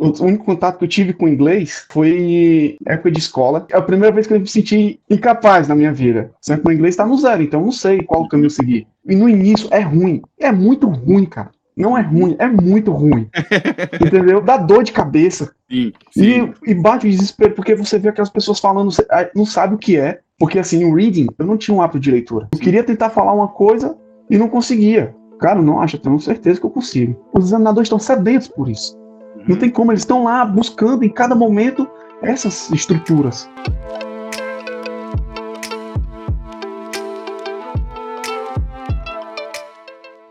O único contato que eu tive com inglês foi época de escola. É a primeira vez que eu me senti incapaz na minha vida. Sempre que o inglês está no zero, então eu não sei qual caminho seguir. E no início é ruim. É muito ruim, cara. Não é ruim, é muito ruim. Entendeu? Dá dor de cabeça. Sim, sim. E bate o desespero, porque você vê aquelas pessoas falando, não sabe o que é. Porque assim, o reading, eu não tinha um hábito de leitura. Eu queria tentar falar uma coisa e não conseguia. Cara, não acho, eu tenho certeza que eu consigo. Os examinadores estão sedentos por isso. Não tem como, eles estão lá buscando em cada momento essas estruturas.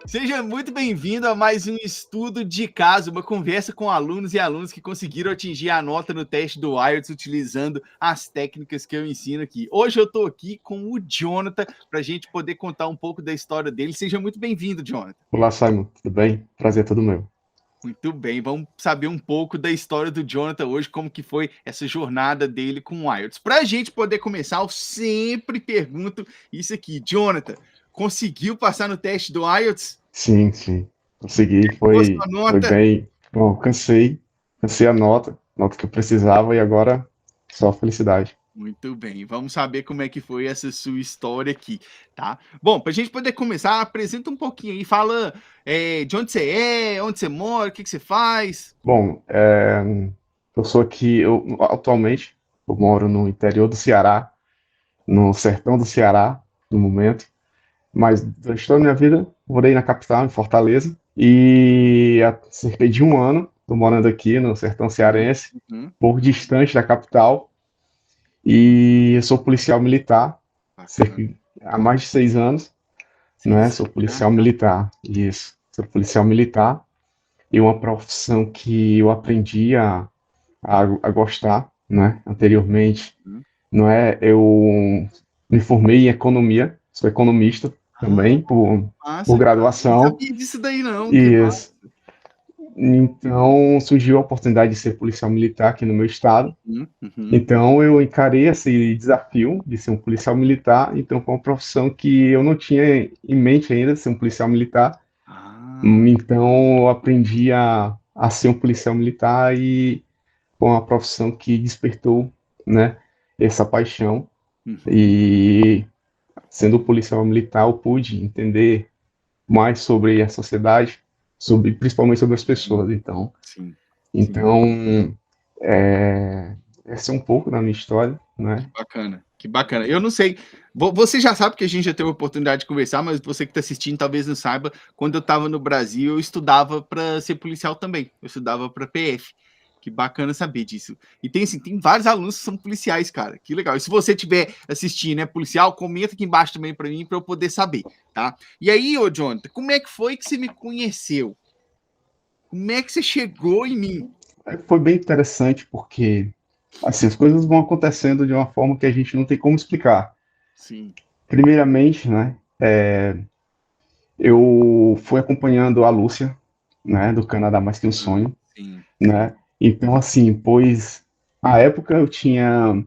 Seja muito bem-vindo a mais um estudo de caso, uma conversa com alunos e alunas que conseguiram atingir a nota no teste do IELTS utilizando as técnicas que eu ensino aqui. Hoje eu estou aqui com o Jonathan para a gente poder contar um pouco da história dele. Seja muito bem-vindo, Jonathan. Olá, Simon, tudo bem? Prazer é todo meu. Muito bem, vamos saber um pouco da história do Jonathan hoje, como que foi essa jornada dele com o IELTS. Para a gente poder começar, eu sempre pergunto isso aqui. Jonathan, conseguiu passar no teste do IELTS? Sim, consegui, foi bem. Bom, cansei a nota que eu precisava e agora só felicidade. Muito bem, vamos saber como é que foi essa sua história aqui, tá? Bom, para a gente poder começar, apresenta um pouquinho aí, fala de onde você é, onde você mora, o que você faz. Bom, eu sou aqui, atualmente, eu moro no interior do Ceará, no sertão do Ceará, no momento, mas durante toda a minha vida, morei na capital, em Fortaleza, e há cerca de um ano, estou morando aqui no sertão cearense, um pouco distante da capital, e eu sou policial militar, há mais de 6 anos, né? Sou policial militar, isso, sou policial militar, e uma profissão que eu aprendi a gostar, né? Anteriormente, não é? Eu me formei em economia, sou economista também, por graduação. Não sabia disso daí, não. Isso. Então, surgiu a oportunidade de ser policial militar aqui no meu estado. Então, eu encarei esse desafio de ser um policial militar. Então, foi uma profissão que eu não tinha em mente ainda, ser um policial militar. Então, eu aprendi a ser um policial militar e foi uma profissão que despertou, né, essa paixão. E, sendo policial militar, eu pude entender mais sobre a sociedade, principalmente sobre as pessoas. Então, essa é um pouco da minha história, né? Que bacana. Eu não sei, você já sabe que a gente já teve a oportunidade de conversar, mas você que está assistindo talvez não saiba, quando eu estava no Brasil, eu estudava para ser policial também, eu estudava para PF. Que bacana saber disso. E tem vários alunos que são policiais, cara. Que legal. E se você estiver assistindo, né, policial, comenta aqui embaixo também para mim, para eu poder saber, tá? E aí, ô Jonathan, como é que foi que você me conheceu? Como é que você chegou em mim? Foi bem interessante porque, assim, as coisas vão acontecendo de uma forma que a gente não tem como explicar. Sim. Primeiramente, né, eu fui acompanhando a Lúcia, né, do Canadá Mais Que Um Sonho, né? Então, assim, pois à época eu tinha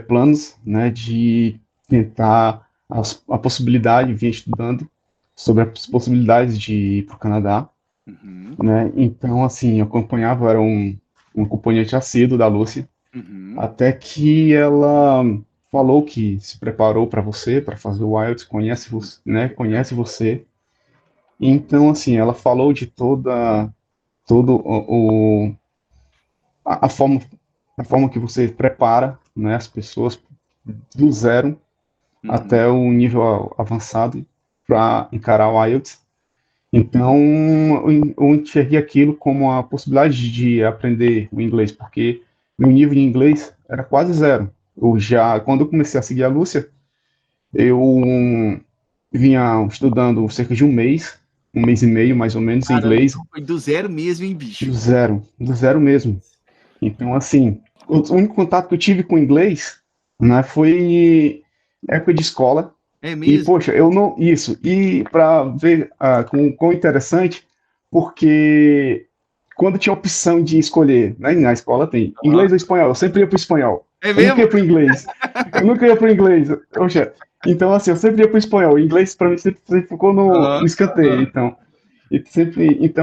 planos, né, de tentar a possibilidade, vinha estudando sobre as possibilidades de ir para o Canadá, né? Então, assim, eu acompanhava, era um acompanhante assíduo da Lúcia, até que ela falou que se preparou para você, para fazer o IELTS, conhece você, né? Conhece você. Então, assim, ela falou de todo a forma que você prepara, né, as pessoas do zero até o nível avançado para encarar o IELTS. Então, eu enxerguei aquilo como a possibilidade de aprender o inglês, porque meu nível de inglês era quase zero. Quando eu comecei a seguir a Lúcia, eu vinha estudando cerca de um mês e meio, mais ou menos, em inglês. Foi do zero mesmo, hein, bicho? Do zero mesmo. Então, assim, o único contato que eu tive com inglês, né, foi época de escola. É mesmo? E, poxa, eu não. Isso. E para ver quão interessante, porque quando tinha opção de escolher, né, na escola tem inglês ou espanhol, eu sempre ia para o espanhol. É mesmo? Eu nunca ia para o inglês. Eu nunca ia para o inglês. Poxa, então, assim, eu sempre ia para o espanhol. O inglês, para mim, sempre ficou no escanteio. Então,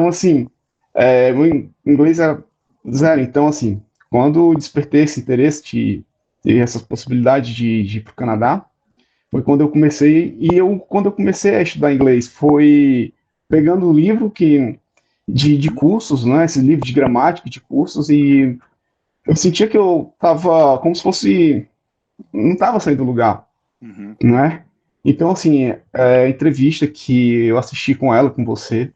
assim, o inglês era zero. Então, assim, quando despertei esse interesse de ter essa possibilidade de ir para o Canadá, foi quando eu comecei, quando eu comecei a estudar inglês, foi pegando o livro de cursos, né, esse livro de gramática, de cursos, e eu sentia que eu estava como se fosse, não estava saindo do lugar, Uhum. né? Então, assim, a entrevista que eu assisti com ela, com você,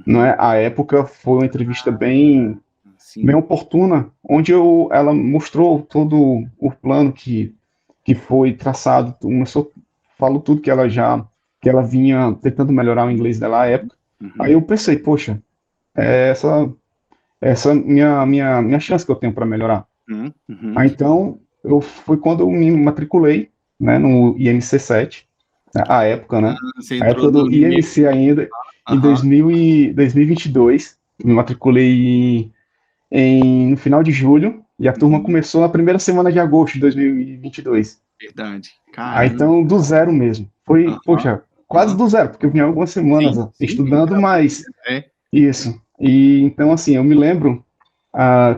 não Uhum. é? A época foi uma entrevista bem Sim. oportuna, onde ela mostrou todo o plano que foi traçado, começou, falou tudo que ela vinha tentando melhorar o inglês dela à época. Aí Uhum. eu pensei, poxa, é essa minha chance que eu tenho para melhorar. Uhum. Uhum. Aí então, foi quando eu me matriculei, né, no IMC7, né, à época, né? Você A entrou época do no meio. IMC ainda, em Aham. 2022, me matriculei no final de julho, e a turma Uhum. começou na primeira semana de agosto de 2022. Verdade. Aí Caramba. então, do zero mesmo. Foi, Aham. poxa, quase Aham. do zero, porque eu vim algumas semanas Sim, ó, sim. estudando, mas É. isso. E então, assim, eu me lembro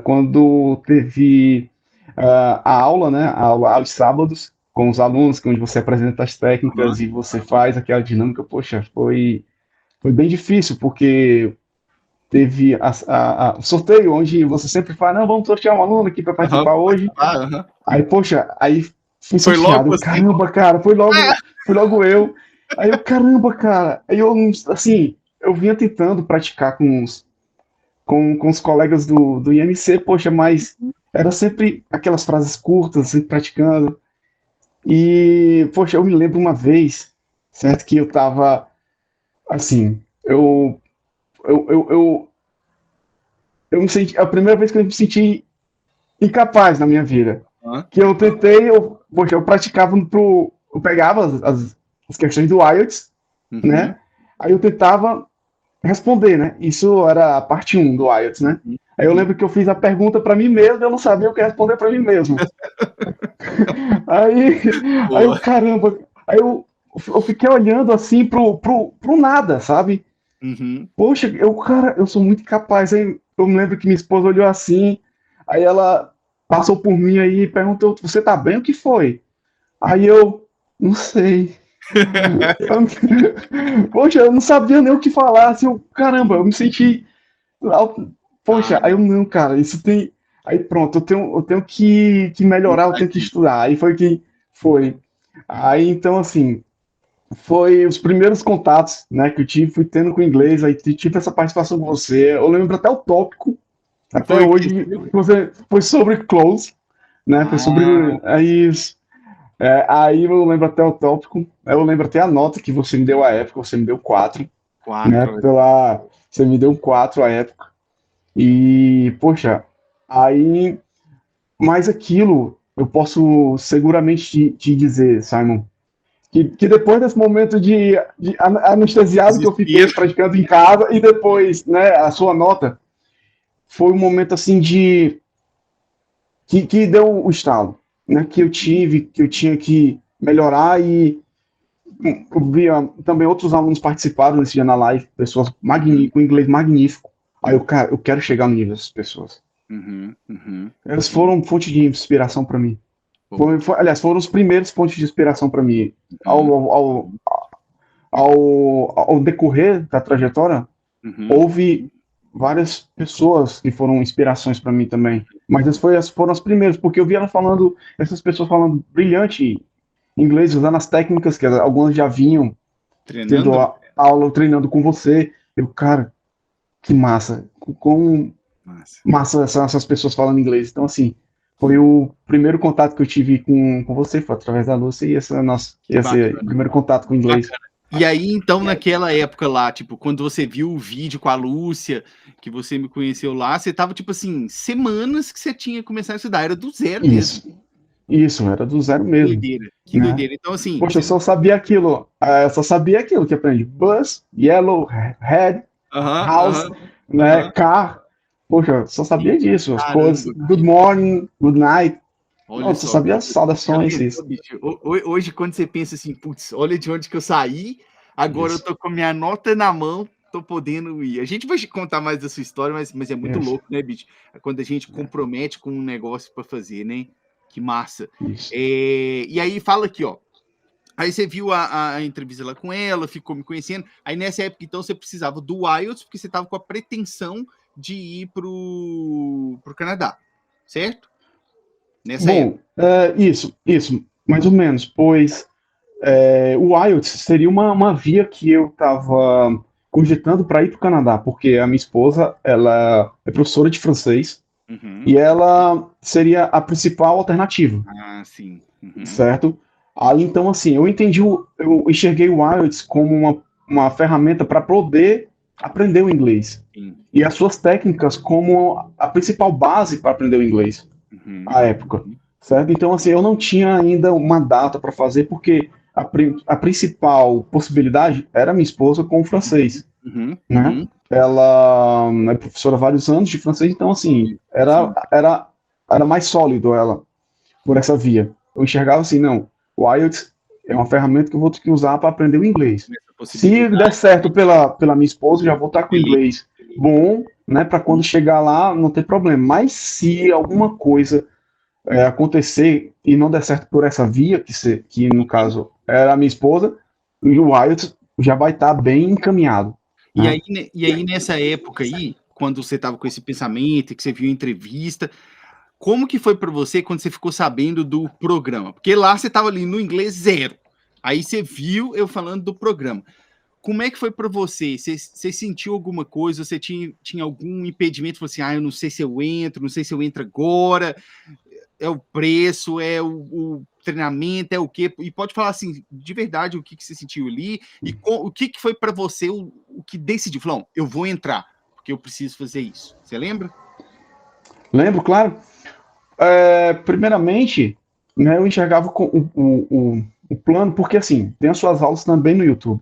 quando teve a aula, né? A aula aos sábados, com os alunos, onde você apresenta as Aham. técnicas e você faz aquela dinâmica, poxa, foi bem difícil, porque teve o sorteio, onde você sempre fala, não, vamos sortear um aluno aqui para Aham. participar hoje. Aham. Aí, poxa, aí fui Foi logo sorteado. você. Caramba, cara, foi logo eu. Aí eu, caramba, cara. Aí eu, assim, eu vinha tentando praticar com os colegas do IMC, poxa, mas era sempre aquelas frases curtas, sempre praticando. E, poxa, eu me lembro uma vez, certo, que eu tava, assim, eu, eu me senti, a primeira vez que eu me senti incapaz na minha vida. Aham. Que eu tentei, poxa, eu praticava eu pegava as questões do IELTS, Uhum. né? Aí eu tentava responder, né? Isso era a parte um do IELTS, né? Uhum. Aí eu Uhum. lembro que eu fiz a pergunta para mim mesmo, eu não sabia o que responder para mim mesmo. Aí, aí eu, Boa. caramba, eu fiquei olhando assim pro nada, sabe? Uhum. Poxa, cara, eu sou muito incapaz. Aí eu me lembro que minha esposa olhou assim, aí ela passou por mim aí e perguntou: Você tá bem? O que foi? Aí eu, não sei. Poxa, eu não sabia nem o que falar. Assim, caramba, eu me senti. Poxa, aí Cara, eu não, cara, isso tem. Aí pronto, eu tenho que melhorar, eu tenho que imagina. estudar. Aí foi que foi. Aí então, assim, foi os primeiros contatos, né, que eu tive, fui tendo com o inglês, aí tive essa participação com você. Eu lembro até o tópico, até Foi o que? hoje, que você foi sobre close, né? Foi Ah, sobre aí eu lembro até o tópico, eu lembro até a nota que você me deu à época, você me deu 4, né? 4. Você me deu 4 à época. E, poxa, aí, mais aquilo, eu posso seguramente te dizer, Simon, que depois desse momento de anestesiado que eu fiquei Desespero. praticando em casa e depois, né, a sua nota, foi um momento assim que deu o estalo, né, que eu tive, que eu tinha que melhorar e eu via também outros alunos participaram nesse dia na live, pessoas Uhum. com inglês magnífico. Aí Uhum. cara, eu quero chegar no nível dessas pessoas. Uhum. Uhum. Elas Sim. foram fonte de inspiração para mim. Boa. Aliás, foram os primeiros pontos de inspiração para mim. Uhum. Ao decorrer da trajetória, Uhum. houve várias pessoas que foram inspirações para mim também. Mas essas foram as primeiras, porque eu vi essas pessoas falando brilhante inglês, usando as técnicas que algumas já vinham tendo Treinando? aula, treinando com você. Eu, cara, que massa. Com Massa. massa essas pessoas falando inglês. Então, assim, foi o primeiro contato que eu tive com você, foi através da Lúcia, e Que esse bacana. primeiro contato com Que inglês. bacana. E aí, então, naquela época lá, tipo, quando você viu o vídeo com a Lúcia, que você me conheceu lá, você tava, tipo assim, semanas que você tinha começado a estudar, era do zero mesmo. Isso, era do zero Que mesmo, doideira, que né? doideira. Então, assim, Poxa, eu só sabia aquilo que aprendi. Bus, yellow, head, aham, house, aham, né, aham. car. Poxa, só sabia disso. As coisas, Caramba, good morning, good night. olha Nossa, só só. sabia as Já saudações, pensou, isso. bicho? Hoje, quando você pensa assim, putz, olha de onde que eu saí, agora eu Isso. tô com a minha nota na mão, tô podendo ir. A gente vai contar mais da sua história, mas é muito louco, né, bicho? Quando a gente compromete com um negócio para fazer, né? Que massa. E aí fala aqui, ó. Aí você viu a entrevista lá com ela, ficou me conhecendo. Aí nessa época, então, você precisava do IELTS, porque você estava com a pretensão de ir pro Canadá, certo? Nessa época. Isso, mais ou menos, pois o IELTS seria uma via que eu estava cogitando para ir para o Canadá, porque a minha esposa, ela é professora de francês, e ela seria a principal alternativa. Ah, sim. Certo? Aí, então, assim, eu enxerguei o IELTS como uma ferramenta para poder aprender o inglês. Sim. E as suas técnicas como a principal base para aprender o inglês, à época. Certo? Então, assim, eu não tinha ainda uma data para fazer, porque a principal possibilidade era minha esposa com o francês. Né? Ela é professora há vários anos de francês, então, assim, era mais sólido ela por essa via. Eu enxergava assim, não, o IELTS é uma ferramenta que eu vou ter que usar para aprender o inglês. Se der certo pela minha esposa, já vou estar com o inglês bom, né, para quando chegar lá não ter problema. Mas se alguma coisa acontecer e não der certo por essa via, que no caso era a minha esposa, o IELTS já vai estar bem encaminhado. Né? E aí, nessa época aí, quando você estava com esse pensamento, que você viu a entrevista, como que foi para você quando você ficou sabendo do programa? Porque lá você estava ali no inglês 0. Aí você viu eu falando do programa. Como é que foi para você? Você sentiu alguma coisa? Você tinha algum impedimento? Falou assim, eu não sei se eu entro agora. É o preço, é o treinamento, é o quê? E pode falar assim, de verdade, o que você sentiu ali e o que foi para você o que decidiu? Falou, eu vou entrar, porque eu preciso fazer isso. Você lembra? Lembro, claro. Primeiramente, né, eu enxergava o plano, porque assim, tem as suas aulas também no YouTube,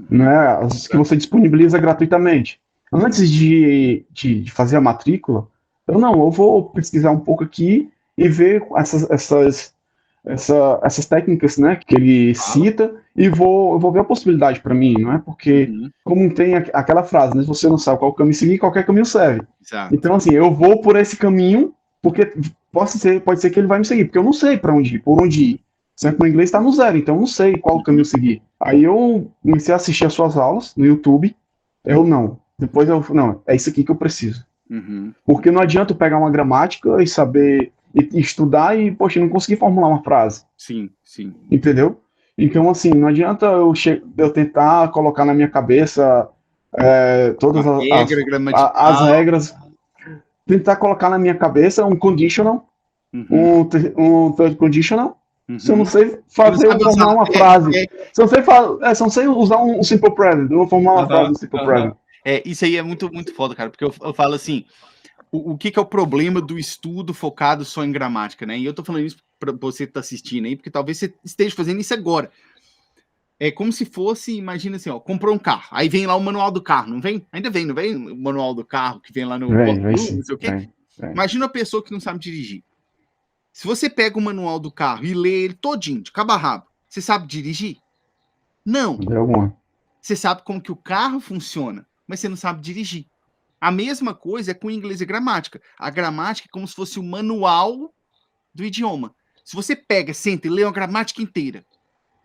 né, as que você disponibiliza gratuitamente. Antes de fazer a matrícula, eu vou pesquisar um pouco aqui e ver essas técnicas, né, que ele cita, e eu vou ver a possibilidade para mim, não é? Porque, como tem aquela frase, né, se você não sabe qual caminho seguir, qualquer caminho serve. Exato. Então, assim, eu vou por esse caminho, porque pode ser que ele vai me seguir, porque eu não sei para onde ir, por onde ir. Sempre o inglês está no 0, então eu não sei qual caminho seguir. Aí eu comecei a assistir as suas aulas no YouTube, depois não, é isso aqui que eu preciso. Porque não adianta eu pegar uma gramática e saber e estudar e, poxa, não conseguir formular uma frase. Sim. Entendeu? Então, assim, não adianta eu tentar colocar na minha cabeça todas as regras, tentar colocar na minha cabeça um conditional, um third conditional, se eu não sei formular uma frase. Se eu não sei usar um simple present, eu vou formular uma frase no simple present. Isso aí é muito, muito foda, cara, porque eu falo assim, o que é o problema do estudo focado só em gramática, né? E eu tô falando isso para você que tá assistindo aí, porque talvez você esteja fazendo isso agora. É como se fosse, imagina assim, ó, comprou um carro, aí vem lá o manual do carro, não vem? Ainda vem, não vem o manual do carro que vem lá no não sei o quê? Imagina uma pessoa que não sabe dirigir. Se você pega o manual do carro e lê ele todinho, de cabo a rabo, você sabe dirigir? Não. Você sabe como que o carro funciona, mas você não sabe dirigir. A mesma coisa é com inglês e gramática. A gramática é como se fosse o manual do idioma. Se você pega, senta e lê uma gramática inteira,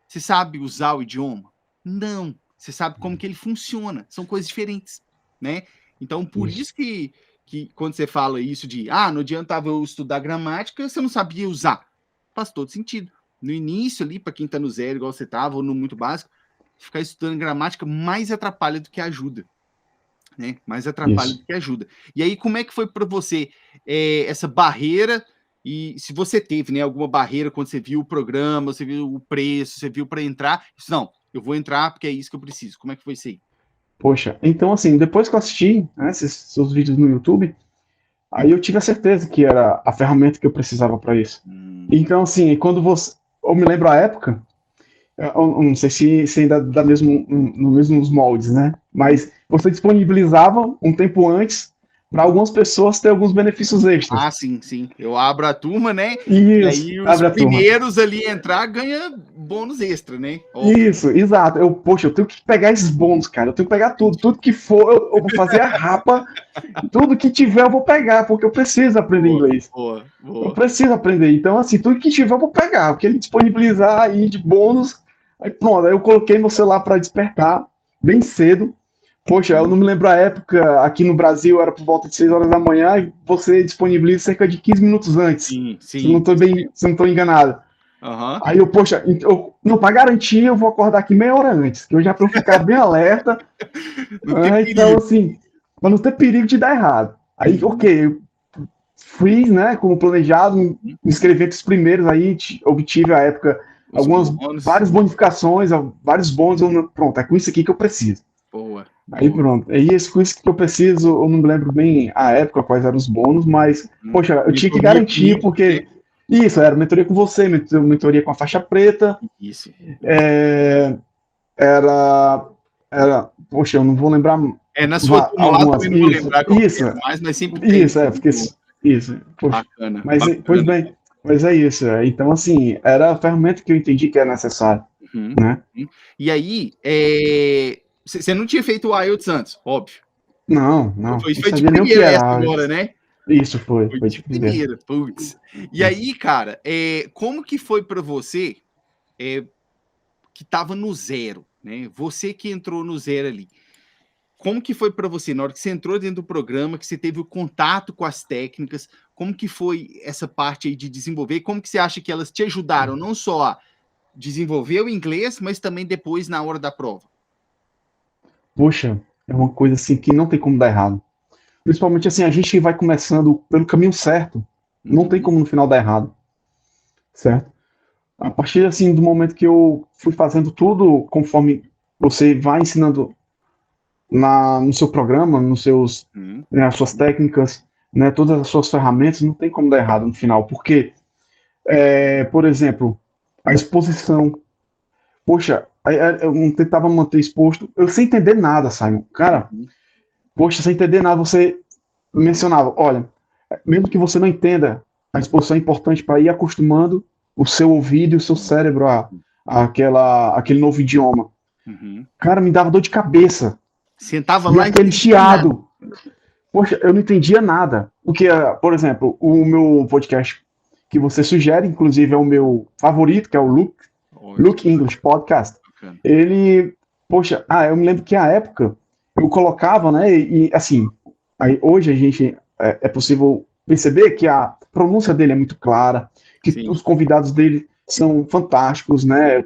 você sabe usar o idioma? Não. Você sabe como que ele funciona. São coisas diferentes, né? Então, por isso que quando você fala isso de não adiantava eu estudar gramática, você não sabia usar. Faz todo sentido. No início ali, para quem está no 0, igual você estava, ou no muito básico, ficar estudando gramática mais atrapalha do que ajuda. Né? Mais atrapalha do que ajuda. E aí, como é que foi para você essa barreira? E se você teve, né, alguma barreira quando você viu o programa, você viu o preço, você viu para entrar? Não, eu vou entrar porque é isso que eu preciso. Como é que foi isso aí? Poxa, então assim, depois que eu assisti, né, esses seus vídeos no YouTube, aí eu tive a certeza que era a ferramenta que eu precisava para isso. Então assim, quando você, eu me lembro a época, eu não sei se ainda dá mesmo nos mesmos moldes, né? Mas você disponibilizava um tempo antes para algumas pessoas ter alguns benefícios extras. Sim. Eu abro a turma, né? Isso, e aí os primeiros ali entrar ganha bônus extra, né? Isso, exato. Poxa, eu tenho que pegar esses bônus, cara. Eu tenho que pegar tudo que for, eu vou fazer a rapa, tudo que tiver eu vou pegar, porque eu preciso aprender inglês. Eu preciso aprender. Então, assim, tudo que tiver eu vou pegar, porque ele disponibilizar aí de bônus, aí pronto, aí eu coloquei meu celular para despertar bem cedo. Poxa, eu não me lembro a época, aqui no Brasil era por volta de 6 horas da manhã e você disponibiliza cerca de 15 minutos antes. Sim. Se eu não estou enganado. Aí eu, poxa, não, para garantir, eu vou acordar aqui meia hora antes, que eu já para ficar bem alerta. Então, assim, para não ter perigo de dar errado. Aí, ok, eu fiz, né, como planejado, me inscrevi entre os primeiros, aí obtive à época várias bonificações, vários bônus, pronto, é com isso aqui que eu preciso. Boa. Aí pronto, aí com isso que eu preciso, eu não me lembro bem a época, quais eram os bônus, mas, poxa, eu tinha que garantir, porque... Isso, era mentoria com você, mentoria com a faixa preta. Isso. Era. Poxa, eu não vou lembrar. Na sua turma também não vou lembrar qual era mais, mas sempre tem. Isso. Poxa, bacana. Pois bem, mas é isso. Então, assim, era a ferramenta que eu entendi que é necessária. Né? E aí, você não tinha feito o IELTS antes, óbvio. Não. Foi de primeira essa agora, né? Isso, foi de primeira. Putz. E aí, cara, como que foi para você que estava no zero, né? Você que entrou no zero ali. Como que foi para você, na hora que você entrou dentro do programa, que você teve o contato com as técnicas, como que foi essa parte aí de desenvolver? Como que você acha que elas te ajudaram, não só a desenvolver o inglês, mas também depois na hora da prova? Poxa, é uma coisa assim que não tem como dar errado. Principalmente assim, a gente vai começando pelo caminho certo. Não tem como no final dar errado. Certo? A partir assim do momento que eu fui fazendo tudo conforme você vai ensinando no seu programa, nos seus, né, as suas técnicas, né, todas as suas ferramentas, não tem como dar errado no final. Porque, por exemplo, a exposição. Poxa, eu não tentava manter exposto, eu sem entender nada, Simon. Cara, poxa, sem entender nada, você mencionava, olha, mesmo que você não entenda, a exposição é importante para ir acostumando o seu ouvido e o seu cérebro aquele novo idioma. Cara, me dava dor de cabeça. Sentava e lá aquele chiado. Poxa, eu não entendia nada. Porque, por exemplo, o meu podcast que você sugere, inclusive é o meu favorito, que é o Look English Podcast. Ele, poxa, eu me lembro que à época eu colocava, né, e assim, aí hoje a gente é possível perceber que a pronúncia dele é muito clara, que os convidados dele são fantásticos, né,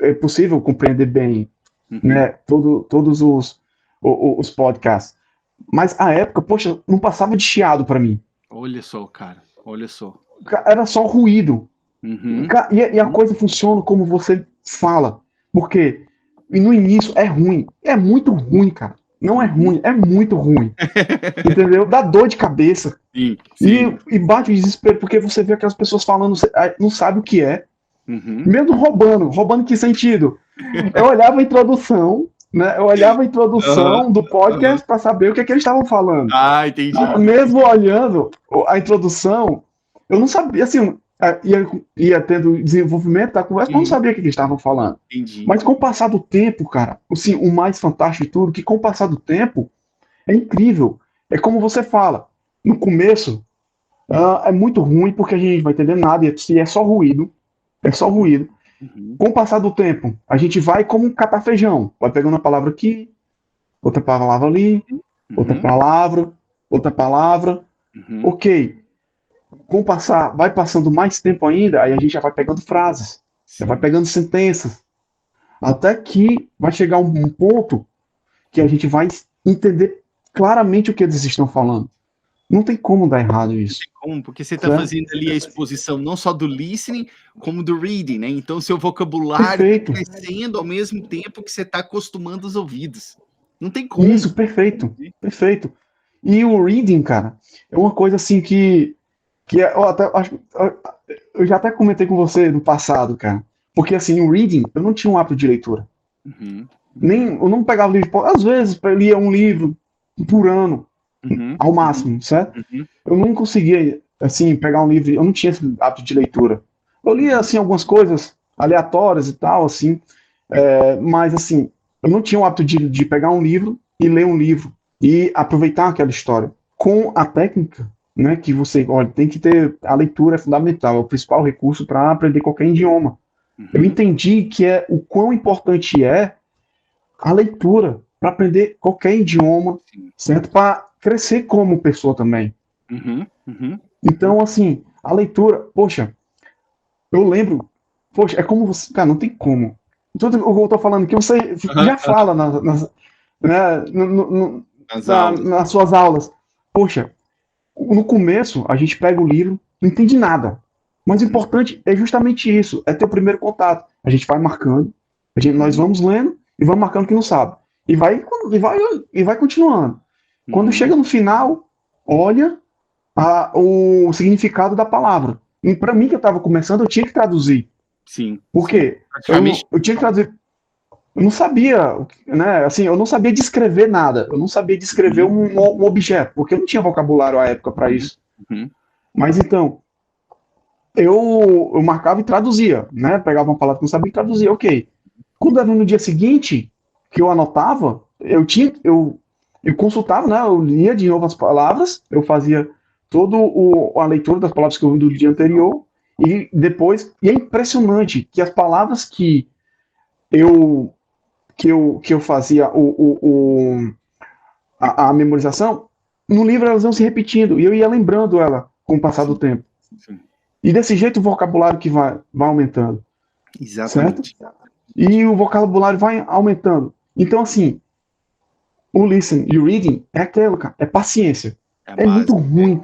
é possível compreender bem, né, todos os podcasts. Mas à época, poxa, não passava de chiado para mim. Olha só, cara, olha só. Era só ruído. E a coisa funciona como você fala. Porque no início é ruim. É muito ruim, cara. Não é ruim, é muito ruim. Entendeu? Dá dor de cabeça. Sim. E bate o desespero, porque você vê aquelas pessoas falando, não sabe o que é. Mesmo roubando que sentido? Eu olhava a introdução, né? Eu olhava a introdução do podcast para saber o que eles estavam falando. Entendi. Mesmo olhando a introdução, eu não sabia, assim, ia tendo desenvolvimento da conversa, mas não sabia o que eles estavam falando. Entendi. Mas com o passar do tempo, cara, assim, o mais fantástico de tudo, que com o passar do tempo, é incrível. É como você fala, no começo, é muito ruim porque a gente não vai entender nada, e é só ruído. Com o passar do tempo, a gente vai como catar feijão. Vai pegando uma palavra aqui, outra palavra ali, outra palavra. Ok. Vai passando mais tempo ainda, aí a gente já vai pegando frases, já vai pegando sentenças. Até que vai chegar um ponto que a gente vai entender claramente o que eles estão falando. Não tem como dar errado isso. Não tem como, porque você está fazendo ali a exposição não só do listening, como do reading, né? Então, seu vocabulário está crescendo ao mesmo tempo que você está acostumando os ouvidos. Não tem como. Isso, perfeito. E o reading, cara, é uma coisa assim que eu já até comentei com você no passado, cara. Porque assim, o reading, eu não tinha um hábito de leitura. Eu não pegava livro, às vezes eu lia um livro por ano. Ao máximo, certo? Eu não conseguia, assim, pegar um livro, eu não tinha esse hábito de leitura. Eu lia, assim, algumas coisas, aleatórias e tal, assim, mas assim, eu não tinha o hábito de pegar um livro e ler um livro e aproveitar aquela história. Com a técnica, né, que você, olha, tem que ter, a leitura é fundamental, é o principal recurso para aprender qualquer idioma. Eu entendi que o quão importante é a leitura para aprender qualquer idioma, certo? Para crescer como pessoa também. Então, assim, a leitura, poxa, eu lembro, poxa, é como você, cara, não tem como. Tudo o que eu tô falando que você já fala né, nas suas aulas. Poxa, no começo a gente pega o livro, não entende nada. Mas o importante é justamente isso, é ter o primeiro contato. A gente vai marcando, nós vamos lendo e vamos marcando o que não sabe. E vai continuando. Quando chega no final, olha o significado da palavra. E para mim, que eu estava começando, eu tinha que traduzir. Sim. Por quê? Eu tinha que traduzir. Eu não sabia, né? Assim, eu não sabia descrever nada. Eu não sabia descrever um objeto, porque eu não tinha vocabulário à época para isso. Mas então, eu marcava e traduzia, né? Pegava uma palavra que não sabia e traduzia, ok. Quando era no dia seguinte, que eu anotava, eu consultava, né? Eu lia de novo as palavras, eu fazia toda a leitura das palavras que eu vi do dia anterior, e depois, e é impressionante que as palavras que eu fazia a memorização, no livro elas iam se repetindo, e eu ia lembrando ela com o passar do tempo. E desse jeito o vocabulário que vai aumentando. Exatamente. Certo? E o vocabulário vai aumentando. Então, assim, o listen e o reading é aquilo, cara, é paciência. É muito ruim.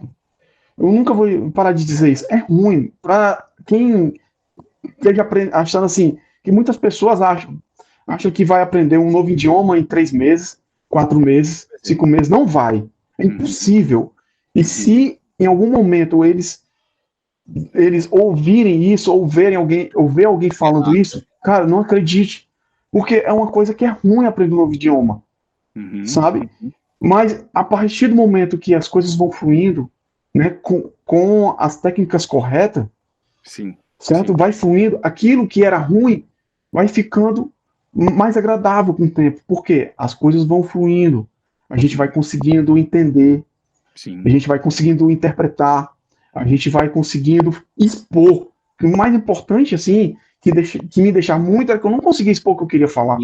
Eu nunca vou parar de dizer isso. É ruim. Para quem esteja achando assim, que muitas pessoas acham que vai aprender um novo idioma em 3 meses, 4 meses, 5 meses. Não vai. É impossível. E se em algum momento eles ouvirem isso, ou ver alguém falando isso, cara, não acredite. Porque é uma coisa que é ruim aprender um novo idioma. Sabe? Mas a partir do momento que as coisas vão fluindo, né, com as técnicas corretas, certo? Vai fluindo, aquilo que era ruim vai ficando mais agradável com o tempo. Porque as coisas vão fluindo, a gente vai conseguindo entender, a gente vai conseguindo interpretar, a gente vai conseguindo expor. O mais importante, assim, que me deixava muito era que eu não conseguia expor o que eu queria falar.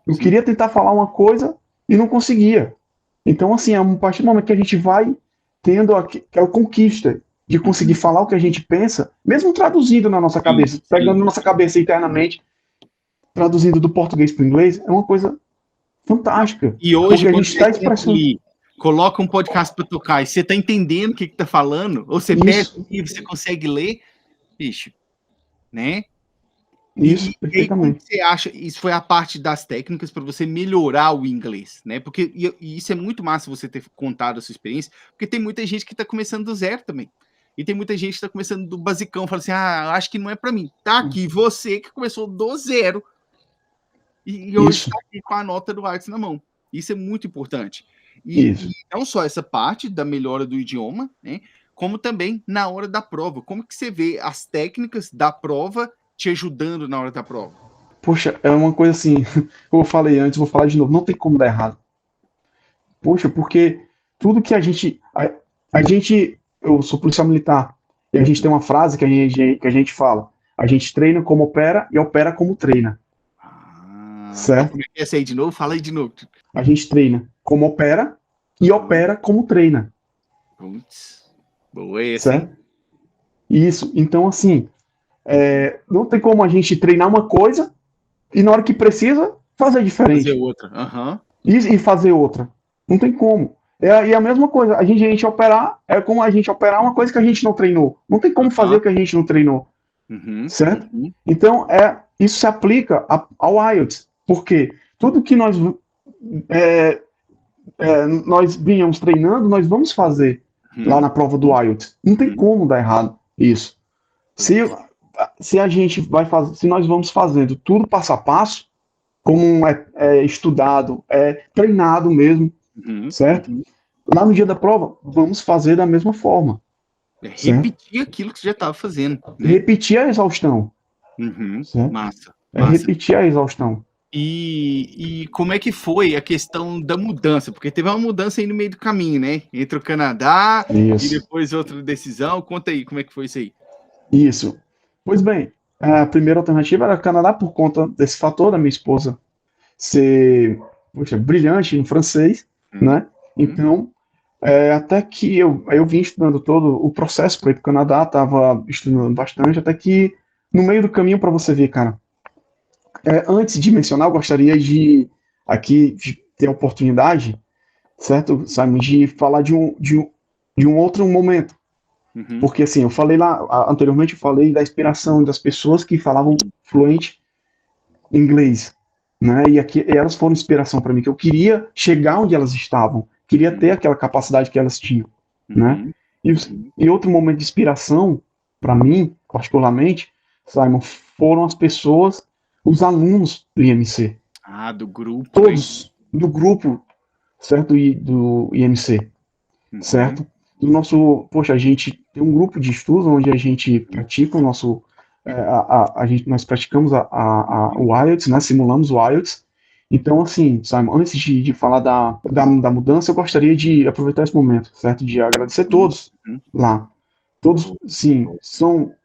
Eu queria tentar falar uma coisa e não conseguia. Então, assim, a partir do momento que a gente vai tendo aquela conquista de conseguir falar o que a gente pensa, mesmo traduzindo na nossa cabeça, pegando na nossa cabeça internamente, traduzindo do português para o inglês, é uma coisa fantástica. E hoje, porque a gente está expressando. Coloca um podcast para tocar e você está entendendo o que está falando, ou você pega o livro, você consegue ler, bicho, né? Isso, perfeitamente. Como você acha, isso foi a parte das técnicas para você melhorar o inglês, né? Porque e isso é muito massa você ter contado a sua experiência, porque tem muita gente que está começando do zero também. E tem muita gente que está começando do basicão, fala assim, acho que não é para mim. Tá aqui você que começou do zero e hoje está aqui com a nota do IELTS na mão. Isso é muito importante. E não só essa parte da melhora do idioma, né? Como também na hora da prova. Como que você vê as técnicas da prova te ajudando na hora da prova? Poxa, é uma coisa assim, como eu falei antes, vou falar de novo, não tem como dar errado. Poxa, porque tudo que a gente, eu sou policial militar, e a gente tem uma frase que a gente fala, a gente treina como opera e opera como treina. Certo? Como é que é essa aí de novo? Fala aí de novo. A gente treina como opera e opera como treina. Putz, boa essa, certo? Hein? Isso, então assim, não tem como a gente treinar uma coisa e na hora que precisa, fazer diferente. Fazer outra. E fazer outra. Não tem como. E a mesma coisa, a gente operar é como a gente operar uma coisa que a gente não treinou. Não tem como fazer o que a gente não treinou. Certo? Então, isso se aplica ao IELTS. Porque tudo que nós vínhamos treinando, nós vamos fazer lá na prova do IELTS. Não tem como dar errado isso. Se a gente vai fazer, se nós vamos fazendo tudo passo a passo, como estudado, treinado mesmo, certo? Lá no dia da prova, vamos fazer da mesma forma. Repetir aquilo que você já estava fazendo. Né? Repetir a exaustão. certo? Massa, É massa. repetir a exaustão. E como é que foi a questão da mudança? Porque teve uma mudança aí no meio do caminho, né? Entre o Canadá e Isso, depois outra decisão. Conta aí, como é que foi isso aí? isso. Pois bem, a primeira alternativa era Canadá por conta desse fator da minha esposa ser, poxa, brilhante em francês, Hum, né? Então, até que eu vim estudando todo o processo para ir para o Canadá, estava estudando bastante, até que no meio do caminho, para você ver, cara, antes de mencionar, eu gostaria de aqui de ter a oportunidade, certo, Simon, de falar de um outro momento. uhum, Porque assim, eu falei lá anteriormente, eu falei da inspiração das pessoas que falavam fluente inglês, né? E aqui elas foram inspiração para mim, que eu queria chegar onde elas estavam, queria ter uhum, aquela capacidade que elas tinham, né? uhum, E, uhum. e outro momento de inspiração para mim, particularmente, Simon, foram as pessoas, os alunos do IMC, Ah, do grupo, hein? todos do grupo, certo? E do IMC, Uhum, certo? Do nosso, poxa, a gente tem um grupo de estudos onde a gente pratica o nosso, nós praticamos o IELTS, né? Simulamos o IELTS. Então, assim, Simon, antes de falar da mudança, eu gostaria de aproveitar esse momento, certo? De agradecer uhum, todos uhum. lá. Todos, sim,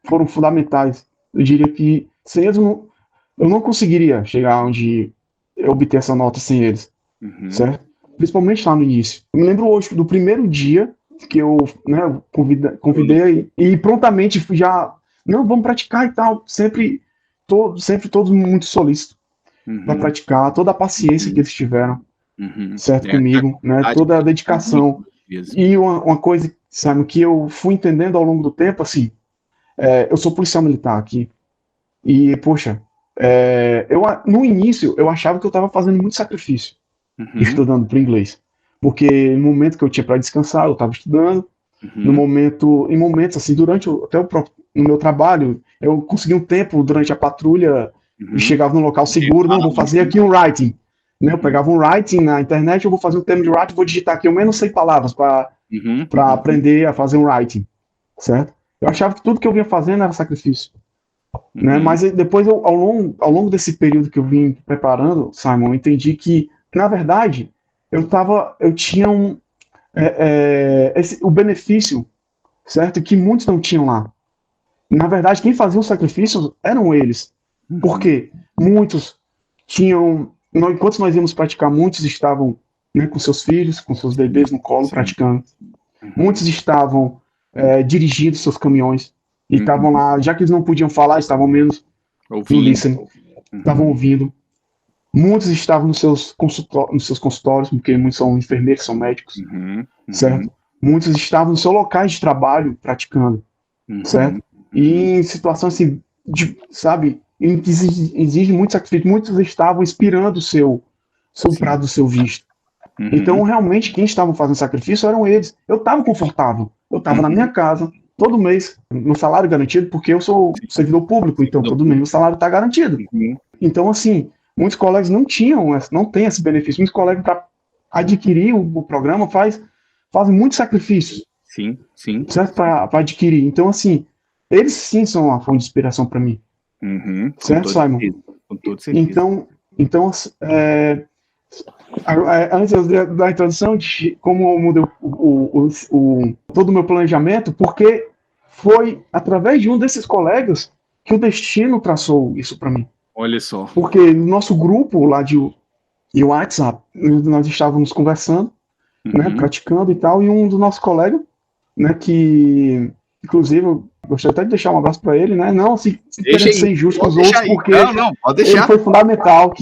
foram fundamentais. Eu diria que sem eles eu não conseguiria chegar onde eu obter essa nota sem eles, Uhum. certo? Principalmente lá no início. Eu me lembro hoje do primeiro dia que eu, né, convidei e prontamente já, não, vamos praticar e tal. Sempre todos muito solícitos para Uhum, praticar, toda a paciência que uhum, eles tiveram, uhum. certo, É, a comigo, né, comunidade toda a é muito dedicação. mesmo. E uma coisa, sabe, que eu fui entendendo ao longo do tempo, assim, eu sou policial militar aqui, e, poxa, no início eu achava que eu estava fazendo muito sacrifício Uhum, estudando para inglês. Porque no momento que eu tinha para descansar, eu estava estudando. uhum, Em momentos assim, até no meu trabalho, eu consegui um tempo durante a patrulha e uhum. chegava num local seguro, não, vou Intervalo, fazer né? aqui um writing. Né? Eu Uhum, pegava um writing na internet, eu vou fazer um termo de writing, vou digitar aqui ao menos 100 palavras para uhum, uhum, aprender a fazer um writing, certo? Eu achava que tudo que eu vinha fazendo era sacrifício. Né? uhum. Mas depois, ao longo desse período que eu vim preparando, Simon, eu entendi que, na verdade, eu tinha o benefício, certo? Que muitos não tinham lá. Na verdade, quem fazia os sacrifícios eram eles. Por Uhum. quê? Muitos enquanto nós íamos praticar, muitos estavam, né, com seus filhos, com seus Sim, bebês no colo, sim. praticando. Uhum, Muitos estavam dirigindo seus caminhões e estavam uhum. lá, já que eles não podiam falar, estavam menos no Ouvindo. listening, estavam Uhum, ouvindo. Muitos estavam nos seus consultórios, porque muitos são enfermeiros, são médicos, uhum, uhum, certo? Muitos estavam nos seus locais de trabalho praticando, uhum, certo? uhum. E em situações assim, sabe, em que exige muito sacrifício, muitos estavam inspirando seu Sim. prazo, do seu visto. Então, Uhum, realmente, quem estavam fazendo sacrifício eram eles. Eu estava confortável, eu estava na minha uhum. casa, todo mês, meu salário garantido, porque eu sou Sim, servidor público, então servidor todo mês meu público. salário está garantido. Uhum. Então, assim, muitos colegas não têm esse benefício. Muitos colegas, para adquirir o programa, fazem muitos sacrifícios, Sim, sim. certo? Para adquirir. Então, assim, eles sim são uma fonte de inspiração para mim, Uhum. Com certo, toda Simon? certeza. Com toda certeza. Então, então antes da introdução de como eu mudei todo o meu planejamento, porque foi através de um desses colegas que o destino traçou isso para mim. Olha só. Porque no nosso grupo lá de WhatsApp, nós estávamos conversando, né, Uhum. praticando e tal, e um dos nossos colegas, né, que inclusive eu gostaria até de deixar um abraço para ele, né, não se Deixa querendo aí. ser injusto com Pode os deixar outros, aí. porque Não, não, pode ele deixar. foi fundamental,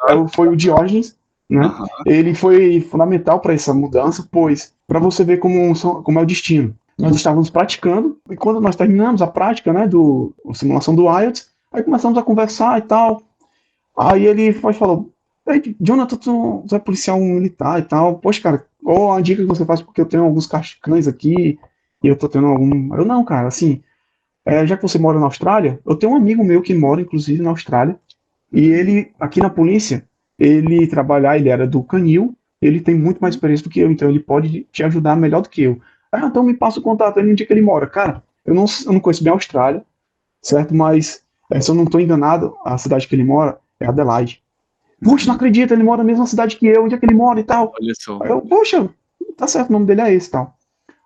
Aham, foi o Diógenes, né, aham. ele foi fundamental para essa mudança, pois, para você ver como é o destino. Nós estávamos praticando, e quando nós terminamos a prática, né, a simulação do IELTS, aí começamos a conversar e tal, aí ele foi e falou: Ei, Jonathan, tu é policial militar e tal. Poxa, cara, qual a dica que você faz? Porque eu tenho alguns cães aqui e eu tô tendo algum. Eu não, cara, assim, já que você mora na Austrália, eu tenho um amigo meu que mora, inclusive, na Austrália, e Uhum. ele, aqui na polícia, ele era do Canil, ele tem muito mais experiência do que eu, então ele pode te ajudar melhor do que eu. Então me passa o contato aí no dia que ele mora. Cara, eu não conheço bem a Austrália, certo? Mas Se eu não estou enganado, a cidade que ele mora é Adelaide. Puxa, não acredito, ele mora na mesma cidade que eu, onde é que ele mora e tal. Olha só. Aí eu, poxa, tá certo, o nome dele é esse e tal.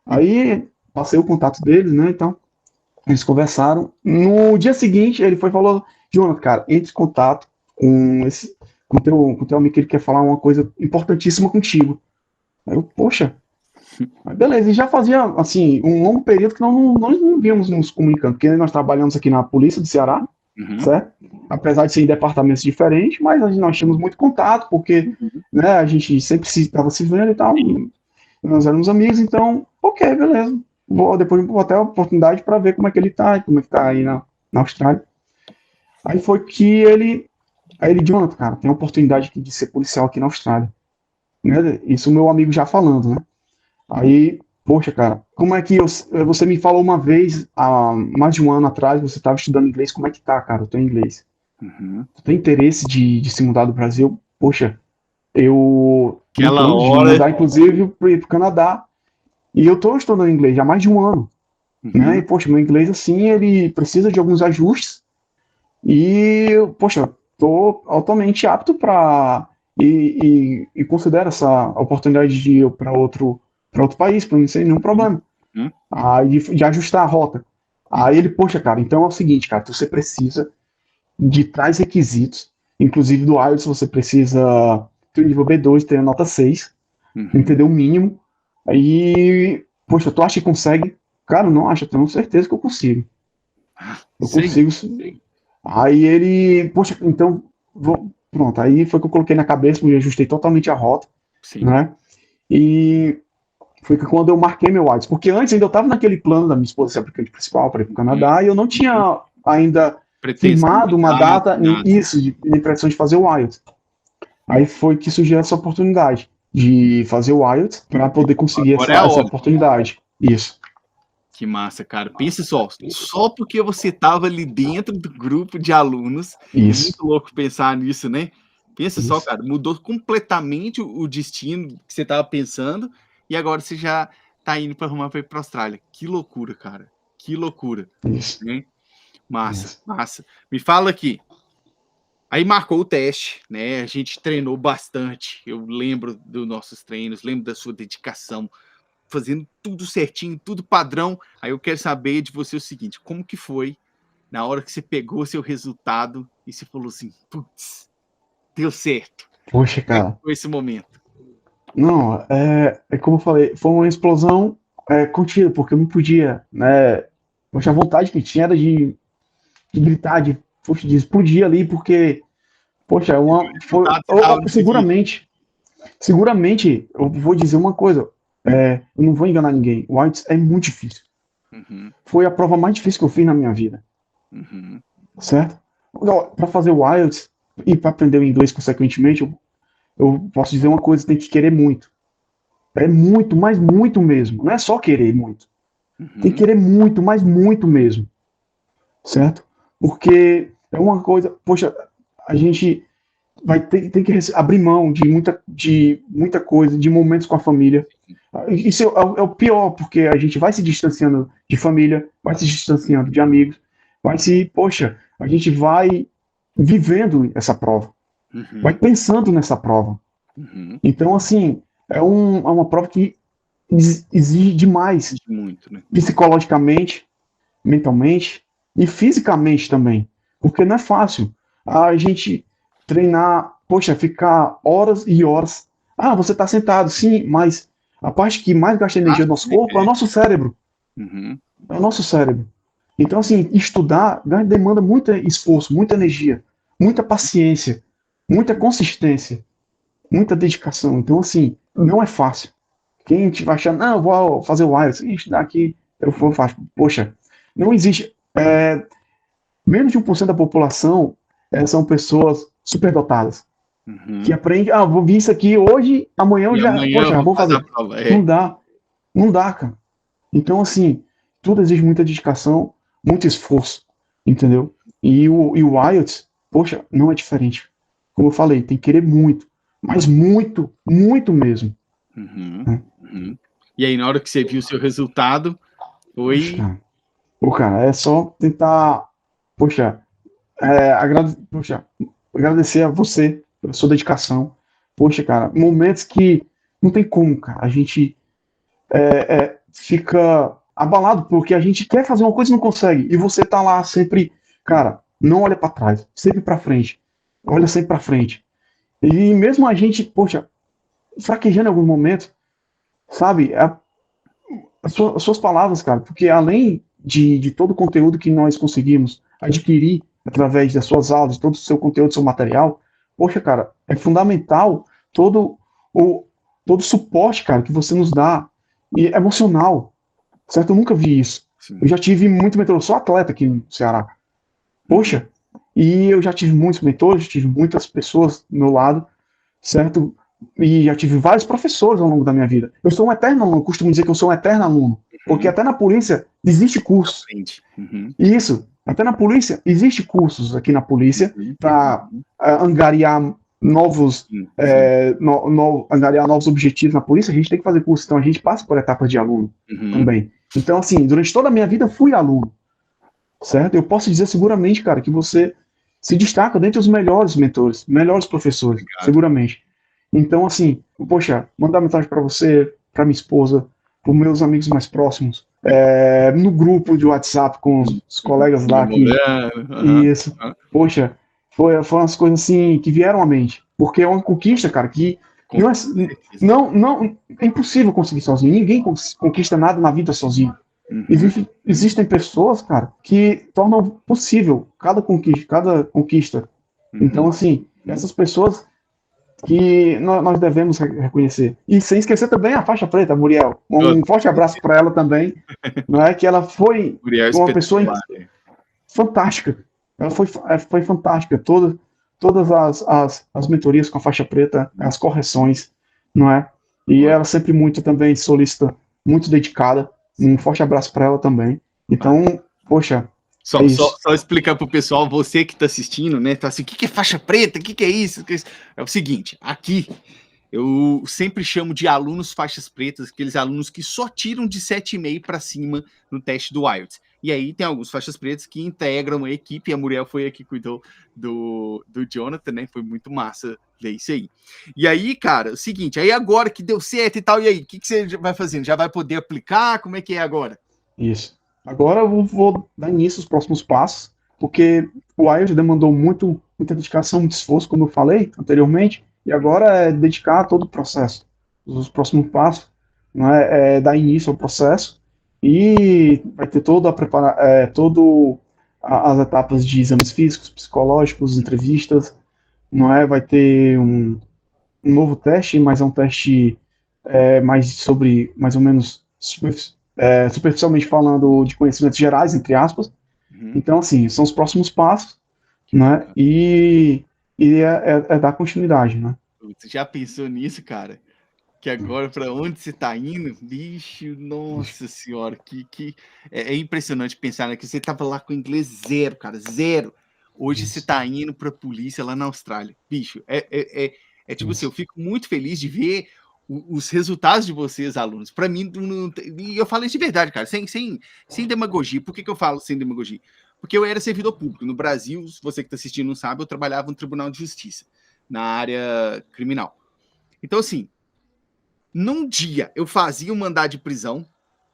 Aí passei o contato deles, né, então eles conversaram. No dia seguinte, ele foi e falou, Jonathan, cara, entre em contato com teu amigo que ele quer falar uma coisa importantíssima contigo. Aí eu, poxa, mas beleza, e já fazia, assim, um longo período que nós não víamos nos comunicando, porque nós trabalhamos aqui na polícia do Ceará, certo? Apesar de ser em departamentos diferentes, mas nós tínhamos muito contato, porque né, a gente sempre estava se vendo e tal, e nós éramos amigos, então, ok, beleza. Depois vou ter a oportunidade para ver como é que ele tá, como é que tá aí na Austrália. Aí foi que ele, Jonathan, cara, tem a oportunidade aqui de ser policial aqui na Austrália. Né? Isso o meu amigo já falando, né? Aí, poxa, cara, como é que você me falou uma vez, há mais de um ano atrás, você estava estudando inglês, como é que tá, cara? Eu tô em inglês. Tu tem interesse de se mudar do Brasil? Poxa, eu tenho Aquela planos de me hora. mudar, inclusive, para o Canadá. E eu tô estudando inglês já há mais de um ano. Né? E, poxa, meu inglês, assim, ele precisa de alguns ajustes. E, poxa, tô altamente apto para e considero essa oportunidade de ir para outro país, para não ser nenhum problema. Aí de ajustar a rota. Aí ele, poxa, cara, então é o seguinte, cara, você precisa de tais requisitos, inclusive do IELTS você precisa ter o nível B2, ter a nota 6, entender o mínimo. Aí, poxa, tu acha que consegue? Cara, não acho, eu tenho certeza que eu consigo. Eu Sim. consigo. Aí ele, poxa, então, pronto, aí foi que eu coloquei na cabeça, me ajustei totalmente a rota, Sim. né? E foi que quando eu marquei meu IELTS, porque antes ainda eu estava naquele plano da minha esposa ser aplicante principal para ir para o Canadá, e eu não tinha ainda Pretensão firmado de uma nada, data, nada. isso, de impressão de fazer o IELTS. Aí foi que surgiu essa oportunidade de fazer o IELTS para poder conseguir Agora é a essa hora. oportunidade. Isso. Que massa, cara. Pensa só porque você estava ali dentro do grupo de alunos, é Isso. muito louco pensar nisso, né? Pensa só, Isso. cara, mudou completamente o destino que você estava pensando e agora você já tá indo para arrumar para ir para a Austrália. Que loucura, cara. Que loucura, Isso. né? Massa, Isso. massa. Me fala aqui. Aí marcou o teste, né? A gente treinou bastante. Eu lembro dos nossos treinos, lembro da sua dedicação, fazendo tudo certinho, tudo padrão. Aí eu quero saber de você o seguinte: como que foi na hora que você pegou seu resultado e você falou assim, putz, deu certo? Poxa, Como é que cara. foi esse momento? Não, é como eu falei, foi uma explosão contida, porque eu não podia, né? Poxa, a vontade que tinha era de gritar, poxa, de explodir ali, porque, poxa, O resultado você estava no limite. seguramente, eu vou dizer uma coisa, eu não vou enganar ninguém, o IELTS é muito difícil. Uhum, Foi a prova mais difícil que eu fiz na minha vida, uhum, certo? Para fazer o IELTS e para aprender o inglês consequentemente, eu posso dizer uma coisa, tem que querer muito. É muito, mas muito mesmo. Não é só querer muito. Tem que uhum. querer muito, mas muito mesmo. Certo? Porque é uma coisa, poxa, a gente vai ter, tem que abrir mão de muita coisa, de momentos com a família. Isso é o pior, porque a gente vai se distanciando de família, vai se distanciando de amigos, poxa, a gente vai vivendo essa prova, vai Uhum, pensando nessa prova. uhum. Então, assim, é uma prova que exige demais, Exige muito, né? psicologicamente, mentalmente e fisicamente também. Porque não é fácil a gente treinar, poxa, ficar horas e horas. Ah, você está sentado, sim, mas a parte que mais gasta energia do Gasto, nosso né? corpo é o nosso cérebro. Uhum, É o nosso cérebro. Então, assim, estudar demanda muito esforço, muita energia, muita paciência, muita consistência, muita dedicação. Então, assim, não é fácil. Quem vai achar, não, eu vou fazer o IELTS, estudar aqui, eu vou fazer. Poxa, não existe. Menos de 1% da população são pessoas superdotadas. Que uhum. aprende, vou vir isso aqui hoje, amanhã eu E já, amanhã poxa, eu já vou vou fazer a fazer. prova. Não dá, não dá, cara. Então, assim, tudo exige muita dedicação, muito esforço, entendeu? E o IELTS, poxa, não é diferente. Como eu falei, tem que querer muito, mas muito, muito mesmo. Uhum, Né? uhum. E aí, na hora que você viu o seu resultado, Poxa, foi. cara. Pô, cara, é só tentar, poxa, Poxa, agradecer a você pela sua dedicação. Poxa, cara, momentos que não tem como, cara. A gente fica abalado porque a gente quer fazer uma coisa e não consegue. E você tá lá sempre, cara, não olha para trás, sempre para frente. Olha sempre para frente. E mesmo a gente, poxa, fraquejando em alguns momentos, sabe? As suas palavras, cara, porque além de todo o conteúdo que nós conseguimos adquirir através das suas aulas, todo o seu conteúdo, seu material, poxa, cara, é fundamental todo o todo o suporte, cara, que você nos dá, e é emocional, certo? Eu nunca vi isso. Sim. Eu já tive muito mentor, eu sou atleta aqui no Ceará, poxa, e eu já tive muitos mentores, tive muitas pessoas do meu lado, certo? E já tive vários professores ao longo da minha vida. Eu sou um eterno aluno, eu costumo dizer que eu sou um eterno aluno, porque até na polícia existe curso. Isso, até na polícia existe cursos aqui na polícia para angariar angariar novos objetivos na polícia. A gente tem que fazer curso, então a gente passa por etapas de aluno também. Então, assim, durante toda a minha vida eu fui aluno, certo? Eu posso dizer seguramente, cara, que você se destaca dentre os melhores mentores, melhores professores, seguramente. Então, assim, poxa, mandar mensagem para você, para minha esposa, para os meus amigos mais próximos, no grupo de WhatsApp com os colegas lá que isso, poxa, foram umas coisas assim que vieram à mente, porque é uma conquista, cara, que não é impossível conseguir sozinho. Ninguém conquista nada na vida sozinho. Existem pessoas, cara, que tornam possível cada conquista. Então, assim, essas pessoas que nós devemos reconhecer. E sem esquecer também a faixa preta, Muriel. Um forte abraço para ela também, não é que ela foi uma pessoa fantástica. Ela foi fantástica. Todas as mentorias com a faixa preta, as correções, não é? E ela sempre muito também solícita, muito dedicada. Um forte abraço para ela também. Então, poxa, só explicar para o pessoal, você que está assistindo, né? Tá assim, o que é faixa preta? O que é isso? É o seguinte, aqui eu sempre chamo de alunos faixas pretas, aqueles alunos que só tiram de 7,5 para cima no teste do IELTS. E aí tem alguns faixas pretas que integram a equipe, e a Muriel foi a que cuidou do Jonathan, né? Foi muito massa ver isso aí. E aí, cara, é o seguinte, aí agora que deu certo e tal, e aí, o que você vai fazendo? Já vai poder aplicar? Como é que é agora? Isso. Agora eu vou dar início aos próximos passos, porque o IELTS demandou muita dedicação, muito esforço, como eu falei anteriormente, e agora é dedicar a todo o processo. Os próximos passos, não é dar início ao processo, e vai ter toda as etapas de exames físicos, psicológicos, entrevistas, não é? Vai ter um novo teste, mas é um teste mais sobre, mais ou menos, superficialmente falando, de conhecimentos gerais, entre aspas. Então, assim, são os próximos passos, né? E dar continuidade, né? Você já pensou nisso, cara? Que agora, para onde você tá indo, bicho, nossa senhora, que é impressionante pensar, né? Que você tava lá com inglês zero, cara, zero. Hoje você tá indo para a polícia lá na Austrália. Bicho, tipo assim, eu fico muito feliz de ver os resultados de vocês, alunos. Para mim, e eu falo isso de verdade, cara, sem demagogia. Por que eu falo sem demagogia? Porque eu era servidor público. No Brasil, se você que está assistindo não sabe, eu trabalhava no Tribunal de Justiça, na área criminal. Então, assim, num dia eu fazia um mandado de prisão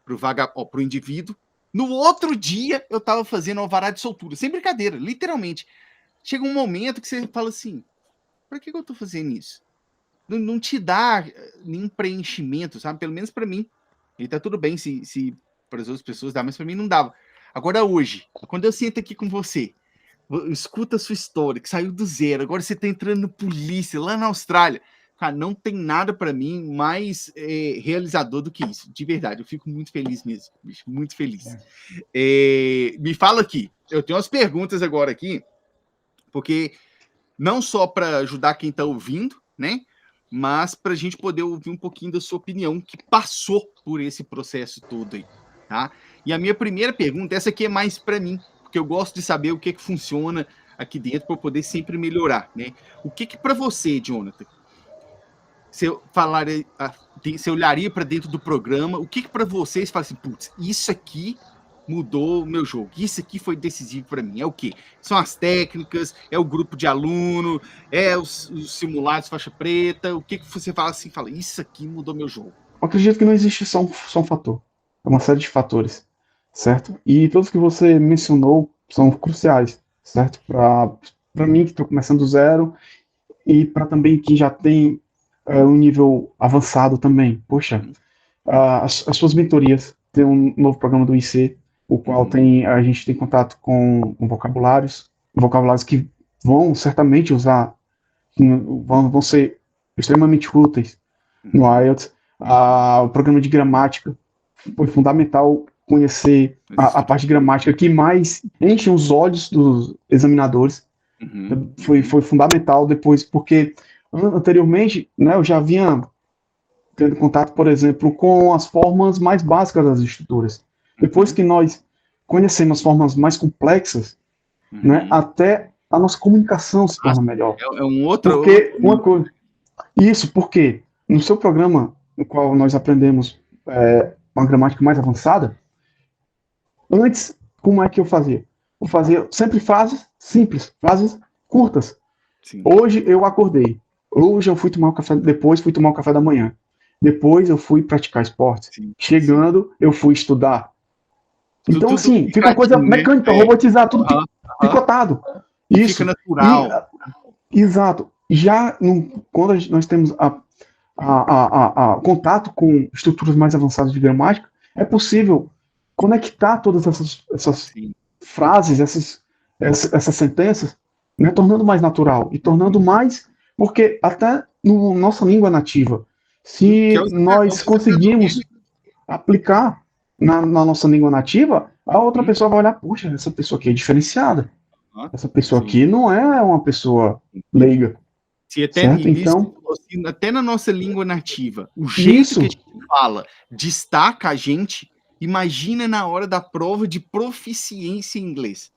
pro indivíduo, no outro dia eu estava fazendo alvará de soltura, sem brincadeira, literalmente. Chega um momento que você fala assim, para que eu estou fazendo isso? Não te dá nenhum preenchimento, sabe? Pelo menos para mim. E tá tudo bem se para as outras pessoas dá, mas para mim não dava. Agora hoje, quando eu sento aqui com você, escuta a sua história, que saiu do zero, agora você tá entrando na polícia, lá na Austrália. Cara, não tem nada para mim mais realizador do que isso. De verdade, eu fico muito feliz mesmo, bicho, muito feliz. Me fala aqui, eu tenho umas perguntas agora aqui, porque não só para ajudar quem está ouvindo, né? Mas para a gente poder ouvir um pouquinho da sua opinião, que passou por esse processo todo aí, tá? E a minha primeira pergunta, essa aqui é mais para mim, porque eu gosto de saber o que funciona aqui dentro para poder sempre melhorar, né? O que para você, Jonathan, você olharia para dentro do programa, o que para vocês fala assim, putz, isso aqui mudou o meu jogo. Isso aqui foi decisivo para mim. É o quê? São as técnicas, é o grupo de aluno, é os simulados faixa preta. O que você fala assim? Fala, isso aqui mudou meu jogo. Eu acredito que não existe só um fator. É uma série de fatores, certo? E todos que você mencionou são cruciais, certo? Para mim, que estou começando do zero, e para também quem já tem um nível avançado também. Poxa, as suas mentorias, tem um novo programa do IC, o qual a gente tem contato com vocabulários que vão certamente usar, vão ser extremamente úteis no IELTS. O programa de gramática foi fundamental conhecer a parte de gramática que mais enche os olhos dos examinadores. Foi fundamental depois, porque anteriormente, né, eu já vinha tendo contato, por exemplo, com as formas mais básicas das estruturas. Depois que nós conhecemos as formas mais complexas, né, até a nossa comunicação se torna melhor. É um outro... Porque uma coisa... Isso, porque no seu programa, no qual nós aprendemos uma gramática mais avançada, antes, como é que eu fazia? Eu fazia sempre frases simples, frases curtas. Sim. Hoje eu acordei. Hoje eu fui tomar o café, depois fui tomar o café da manhã. Depois eu fui praticar esporte. Sim, chegando, eu fui estudar. Então, tudo assim, fica uma coisa mecânica, robotizada, tudo picotado. Isso. Fica natural. Exato. Já quando nós temos contato com estruturas mais avançadas de gramática, é possível conectar todas essas frases, essas sentenças, né, tornando mais natural e tornando mais, porque até na nossa língua nativa, se nós conseguimos aplicar na nossa língua nativa, a outra pessoa vai olhar, puxa, essa pessoa aqui é diferenciada. Essa pessoa aqui não é uma pessoa leiga. Se até, então, até na nossa língua nativa, o jeito que a gente fala destaca a gente, imagina na hora da prova de proficiência em inglês.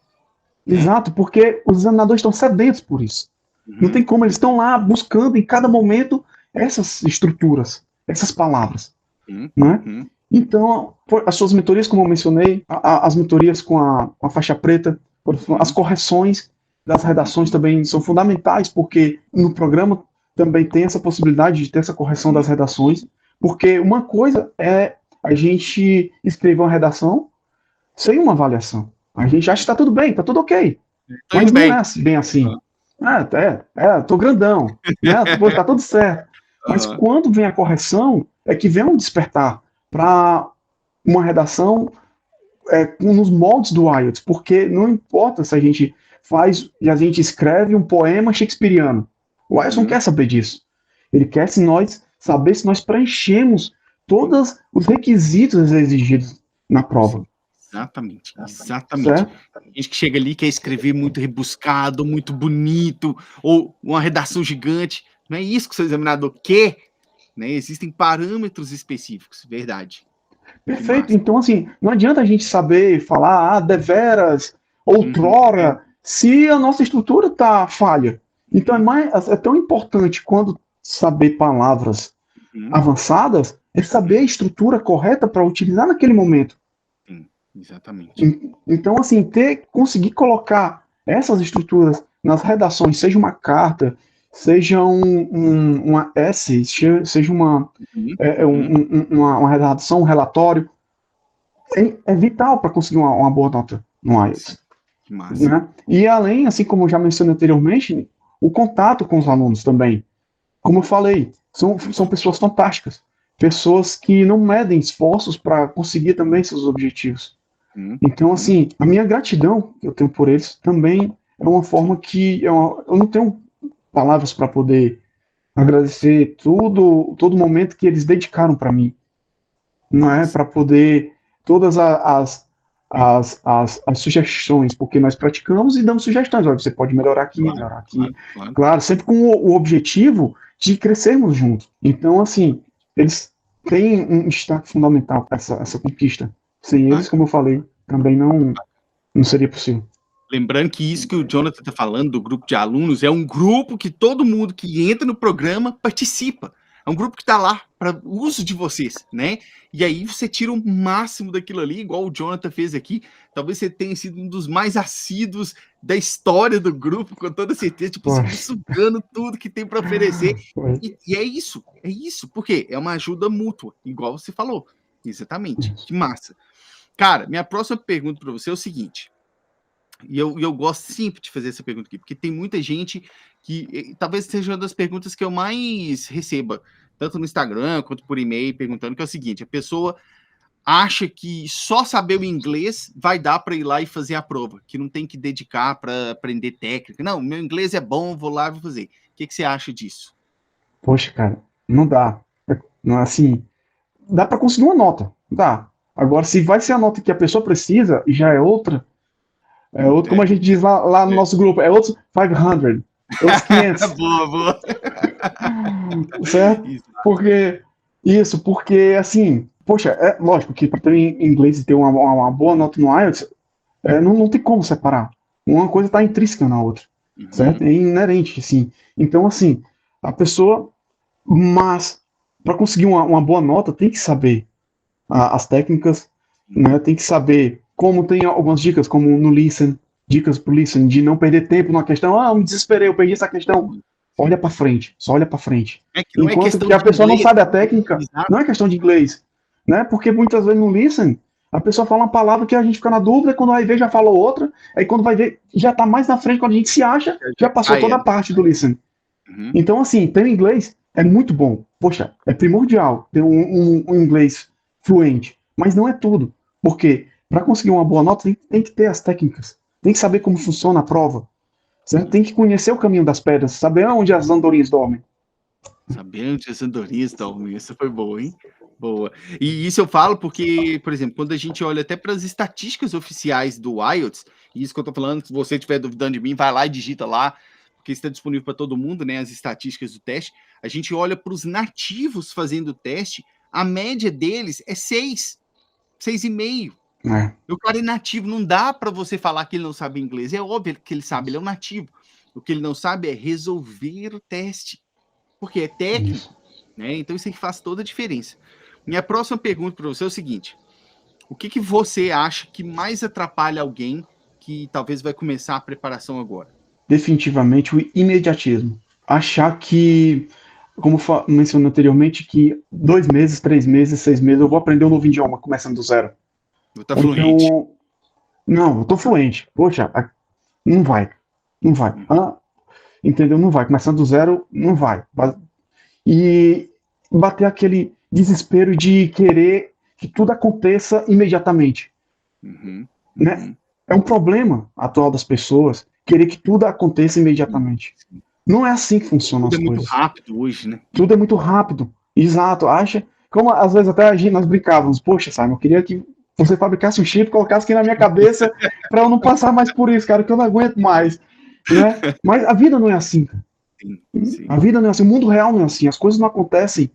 Exato, porque os examinadores estão sedentos por isso. Não tem como, eles estão lá buscando em cada momento essas estruturas, essas palavras. Né? Então, as suas mentorias, como eu mencionei, as mentorias com a faixa preta, as correções das redações também são fundamentais, porque no programa também tem essa possibilidade de ter essa correção das redações, porque uma coisa é a gente escrever uma redação sem uma avaliação. A gente acha que está tudo bem, está tudo ok. Mas não é bem assim. Tô grandão, né? Tá tudo certo. Mas quando vem a correção, é que vem um despertar para uma redação nos moldes do IELTS, porque não importa se a gente faz e a gente escreve um poema shakespeariano. O IELTS não quer saber disso. Ele quer saber se nós preenchemos todos os requisitos exigidos na prova. Exatamente. Certo? A gente que chega ali quer escrever muito rebuscado, muito bonito, ou uma redação gigante. Não é isso que o seu examinador quer, né? Existem parâmetros específicos, verdade. Perfeito. Então, assim, não adianta a gente saber falar, deveras, outrora, se a nossa estrutura está falha. Então, é tão importante quando saber palavras avançadas, é saber a estrutura correta para utilizar naquele momento. Exatamente. Então, assim, conseguir colocar essas estruturas nas redações, seja uma carta, seja uma essay, seja uma redação, um relatório, é vital para conseguir uma boa nota no IELTS. Né? E além, assim como eu já mencionei anteriormente, o contato com os alunos também. Como eu falei, são pessoas fantásticas, pessoas que não medem esforços para conseguir também seus objetivos. Então, assim, a minha gratidão que eu tenho por eles também é uma forma que eu não tenho palavras para poder agradecer todo momento que eles dedicaram para mim, não é? Para poder todas as sugestões, porque nós praticamos e damos sugestões. Olha, você pode melhorar aqui, melhorar aqui. Claro, sempre com o objetivo de crescermos juntos. Então, assim, eles têm um destaque fundamental para essa conquista. Sem eles, como eu falei, também não seria possível. Lembrando que isso que o Jonathan está falando do grupo de alunos é um grupo que todo mundo que entra no programa participa. É um grupo que está lá para uso de vocês, né? E aí você tira o máximo daquilo ali, igual o Jonathan fez aqui. Talvez você tenha sido um dos mais assíduos da história do grupo, com toda certeza, tipo assim, Pois, sugando tudo que tem para oferecer. pois, E é isso, porque é uma ajuda mútua, igual você falou. Exatamente. Que massa. Cara, minha próxima pergunta para você é o seguinte. E eu gosto sempre de fazer essa pergunta aqui, porque tem muita gente que talvez seja uma das perguntas que eu mais receba, tanto no Instagram quanto por e-mail, perguntando, que é o seguinte: a pessoa acha que só saber o inglês vai dar para ir lá e fazer a prova, que não tem que dedicar para aprender técnica. Não, meu inglês é bom, vou lá e vou fazer. O que você acha disso? poxa, cara, não dá. Não é assim, dá para conseguir uma nota, dá. Agora, se vai ser a nota que a pessoa precisa, e já é outro, como a gente diz lá no nosso grupo, é outros 500, é outros 500. Boa, boa. Certo? Isso. Porque assim, poxa, é lógico que para ter inglês e ter uma boa nota no IELTS, não tem como separar. Uma coisa está intrínseca na outra, certo? É inerente, assim. Então, assim, a pessoa, mas para conseguir uma boa nota, tem que saber as técnicas, né? Tem que saber como tem algumas dicas, como no Listen, dicas pro Listen, de não perder tempo numa questão. Ah, eu me desesperei, eu perdi essa questão. Olha para frente, só olha para frente. É que não é Enquanto questão que a de pessoa não inglês. sabe a técnica, Exato. não é questão de inglês, né? Porque muitas vezes no Listen, a pessoa fala uma palavra que a gente fica na dúvida, quando vai ver já falou outra, aí quando vai ver já tá mais na frente, quando a gente se acha, já passou Ah, toda é. a parte do Listen. Uhum. Então, assim, ter inglês é muito bom. Poxa, é primordial ter um inglês fluente. Mas não é tudo. Porque para conseguir uma boa nota, tem que ter as técnicas. Tem que saber como funciona a prova. Certo? Tem que conhecer o caminho das pedras, saber onde as andorinhas dormem. Sabendo que as andorinhas dormem. Essa foi boa, hein? Boa. E isso eu falo porque, por exemplo, quando a gente olha até para as estatísticas oficiais do IELTS, e isso que eu estou falando, se você estiver duvidando de mim, vai lá e digita lá, porque está disponível para todo mundo, né? As estatísticas do teste. A gente olha para os nativos fazendo o teste, a média deles é 6, 6,5. É. O cara é nativo, não dá para você falar que ele não sabe inglês. É óbvio que ele sabe, ele é um nativo. O que ele não sabe é resolver o teste, porque é técnico, né? Então isso aí faz toda a diferença. Minha próxima pergunta para você é o seguinte: o que você acha que mais atrapalha alguém que talvez vai começar a preparação agora? Definitivamente o imediatismo. Achar que, como mencionei anteriormente, que 2 meses, 3 meses, 6 meses, eu vou aprender um novo idioma, começando do zero. Vou estar Ou fluente. então, não, eu tô fluente. Poxa, não vai. Não vai. Entendeu? Não vai. Começando do zero, não vai. E bater aquele desespero de querer que tudo aconteça imediatamente. Né? É um problema atual das pessoas querer que tudo aconteça imediatamente. Não é assim que funcionam Tudo as é muito coisas. rápido hoje, né? Tudo é muito rápido. Exato. Acha. Como às vezes até a gente, nós brincávamos. Poxa, Simon, eu queria que você fabricasse um chip, colocasse aqui na minha cabeça para eu não passar mais por isso, cara, que eu não aguento mais. Né? Mas a vida não é assim, cara. Sim, sim. A vida não é assim. O mundo real não é assim. As coisas não acontecem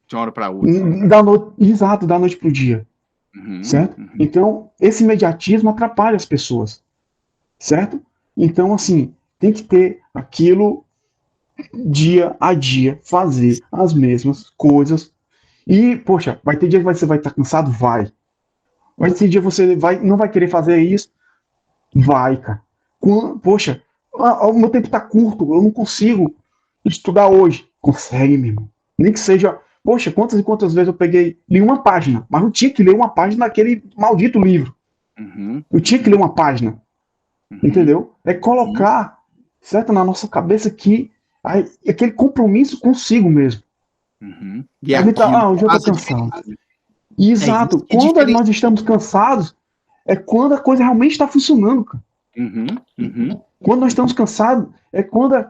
De uma hora para outra. da noite, exato, da noite pro dia. Certo? Então, esse imediatismo atrapalha as pessoas. Certo? Então, assim, tem que ter aquilo dia a dia, fazer as mesmas coisas. E, poxa, vai ter dia que você vai estar cansado? Vai. Vai ter dia que você não vai querer fazer isso? Vai, cara. Poxa, o meu tempo está curto, eu não consigo estudar hoje. Consegue, meu irmão. Nem que seja. Poxa, quantas e quantas vezes eu li uma página, mas eu tinha que ler uma página daquele maldito livro. Eu tinha que ler uma página. Entendeu? É colocar, certo, na nossa cabeça que aquele compromisso consigo mesmo. E é Evitar, aquilo hoje que eu tô faz a cansado. diferença. Exato. É Quando nós estamos cansados, é quando a coisa realmente está funcionando, cara. Quando nós estamos cansados, é quando a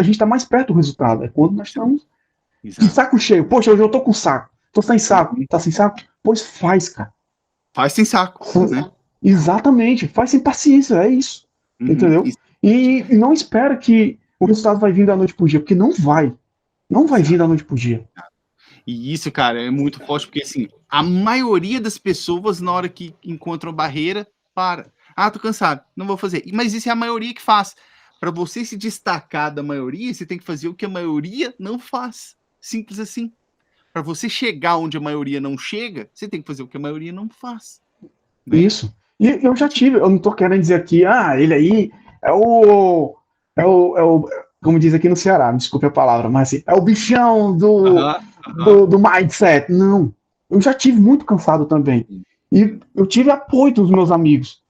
gente está mais perto do resultado. É quando nós estamos de saco cheio. Poxa, hoje eu tô com saco. Tô sem saco. Tá sem saco? Pois faz, cara. Faz sem saco, né? Exatamente. Faz sem paciência. É isso. Entendeu? E não espera que o resultado vai vir da noite pro dia, porque não vai. Não vai vir da noite pro dia. E isso, cara, é muito forte, porque assim, a maioria das pessoas, na hora que encontram barreira, para. Ah, tô cansado, não vou fazer. Mas isso é a maioria que faz. Para você se destacar da maioria, você tem que fazer o que a maioria não faz. Simples assim. Para você chegar onde a maioria não chega, você tem que fazer o que a maioria não faz. Né? Isso. E eu já tive, eu não tô querendo dizer aqui, ele aí é o, como diz aqui no Ceará, me desculpe a palavra, mas assim, é o bichão do mindset. Não. Eu já tive muito cansado também. E eu tive apoio dos meus amigos.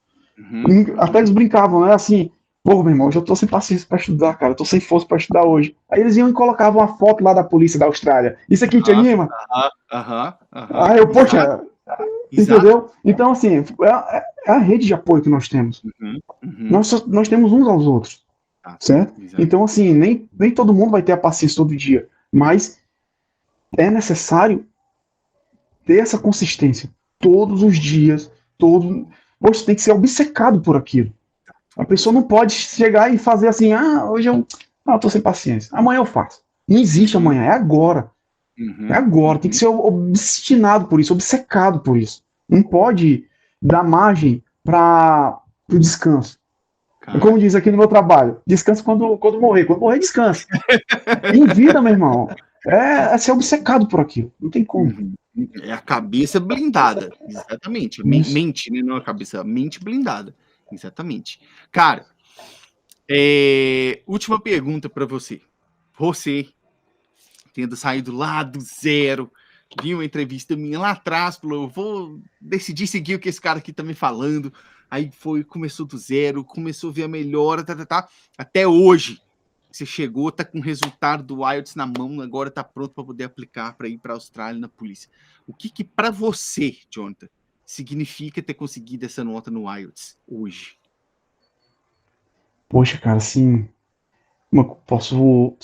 Até eles brincavam, né? Assim, pô, meu irmão, hoje eu tô sem paciência pra estudar, cara. Eu tô sem força pra estudar hoje. Aí eles iam e colocavam uma foto lá da polícia da Austrália. Isso aqui te anima? Aí eu, poxa, entendeu? Então, assim, é a rede de apoio que nós temos. Nós temos uns aos outros, certo? Então, assim, nem todo mundo vai ter a paciência todo dia, mas é necessário ter essa consistência todos os dias, Poxa, tem que ser obcecado por aquilo. A pessoa não pode chegar e fazer assim, hoje eu tô sem paciência, amanhã eu faço. Não existe amanhã, é agora. É agora, tem que ser obstinado por isso, obcecado por isso. Não pode dar margem para o descanso. Como diz aqui no meu trabalho, descansa quando morrer. Quando morrer, descansa. Em vida, meu irmão, é ser obcecado por aquilo. Não tem como. É a cabeça blindada, exatamente. Mente, né? Não a cabeça, mente blindada. Exatamente. Cara, última pergunta para você. Você, tendo saído lá do zero, viu uma entrevista minha lá atrás, falou, eu vou decidir seguir o que esse cara aqui tá me falando. Aí começou do zero, começou a ver a melhora, até hoje. Você chegou, tá com o resultado do IELTS na mão, agora tá pronto para poder aplicar para ir para a Austrália na polícia. O que para você, Jonathan, significa ter conseguido essa nota no IELTS hoje? Poxa, cara, assim, posso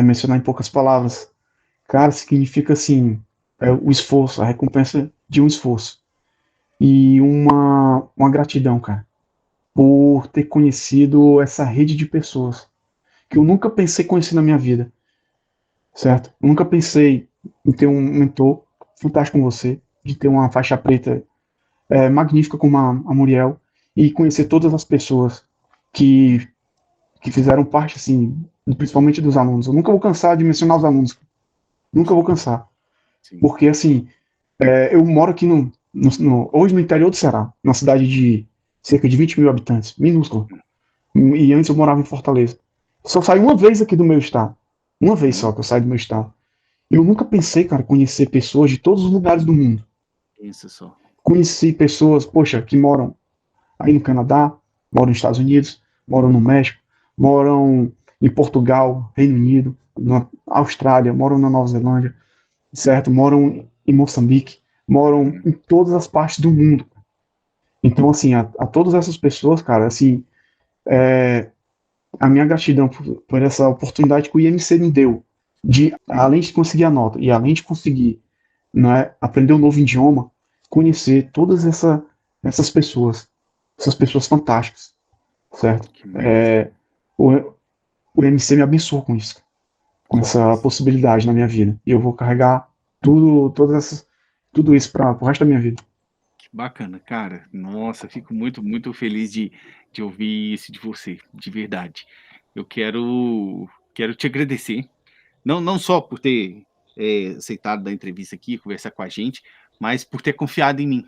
mencionar em poucas palavras. Cara, significa assim, o esforço, a recompensa de um esforço. E uma gratidão, cara, por ter conhecido essa rede de pessoas que eu nunca pensei conhecer na minha vida, certo? Eu nunca pensei em ter um mentor fantástico como você, de ter uma faixa preta magnífica como a Muriel, e conhecer todas as pessoas que fizeram parte, assim, principalmente dos alunos. Eu nunca vou cansar de mencionar os alunos. Nunca vou cansar. Sim. Porque, assim, eu moro aqui hoje no interior do Ceará, numa cidade de cerca de 20 mil habitantes, minúscula. E antes eu morava em Fortaleza. Só saí uma vez aqui do meu estado. Uma vez só que eu saí do meu estado. Eu nunca pensei, cara, conhecer pessoas de todos os lugares do mundo. Isso só. Conheci pessoas, poxa, que moram aí no Canadá, moram nos Estados Unidos, moram no México, moram em Portugal, Reino Unido, na Austrália, moram na Nova Zelândia, certo? Moram em Moçambique, moram em todas as partes do mundo. Então, assim, a todas essas pessoas, cara, assim, a minha gratidão por essa oportunidade que o IMC me deu, de, além de conseguir a nota e além de conseguir, né, aprender um novo idioma, conhecer todas essas pessoas fantásticas, certo? O IMC me abençoou com isso, com essa possibilidade na minha vida, e eu vou carregar tudo isso para o resto da minha vida. Que bacana, cara. Nossa, fico muito, muito feliz de ouvir isso de você, de verdade. Eu quero te agradecer, não só por ter aceitado da entrevista aqui, conversar com a gente, mas por ter confiado em mim